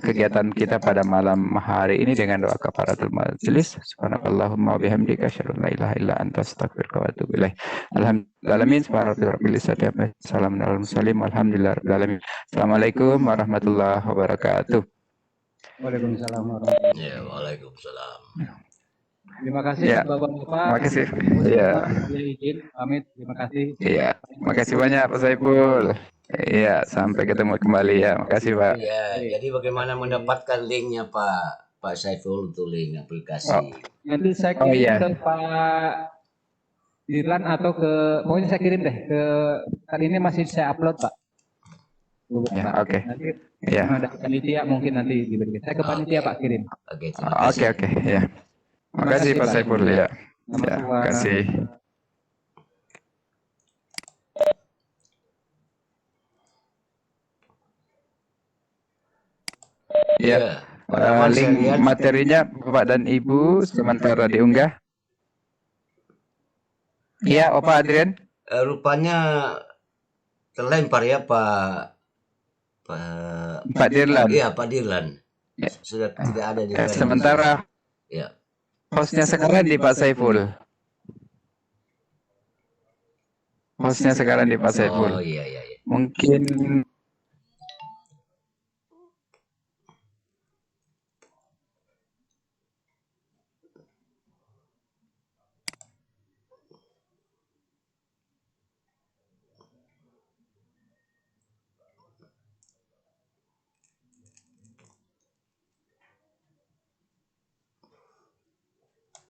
kegiatan kita pada malam hari ini dengan doa kafaratul majelis. Subhanakallahumma wa bihamdika asyhadu an la ilaha illa anta astaghfiruka wa atubu ilaik. Alhamdulillah, alhamdulillah. Assalamualaikum warahmatullahi wabarakatuh. Waalaikumsalam warahmatullahi wabarakatuh. Ya, waalaikumsalam. Terima kasih Ya, Bapak-bapak. terima kasih. Ya. Izin pamit. Terima kasih. Iya, makasih banyak Pak Saiful. Iya, sampai ketemu kembali ya. Makasih Pak. Ya, jadi bagaimana mendapatkan linknya Pak Saiful untuk link aplikasi? Nanti saya kirim ke Pak Dirlan atau ke, pokoknya saya kirim deh ke, kali ini masih saya upload Pak. Ya, oke. Nanti Ya. ada panitia mungkin nanti diberikan. Saya ke panitia Pak kirim. Oke, terima kasih. Oke, ya. Makasih Pak Saiful ya. Ya, Sama-sama. kasih. Ya, Pak Rahman, saya link lihat materinya Bapak dan Ibu sementara diunggah. Iya, Opa Adrian. rupanya terlempar ya Pak Dirlan. Iya, Pak Dirlan. Ya. Sudah tidak ada di Sementara ya. hostnya sekarang di Pak Saiful. Hostnya sekarang di Pak Saiful. Oh iya. Mungkin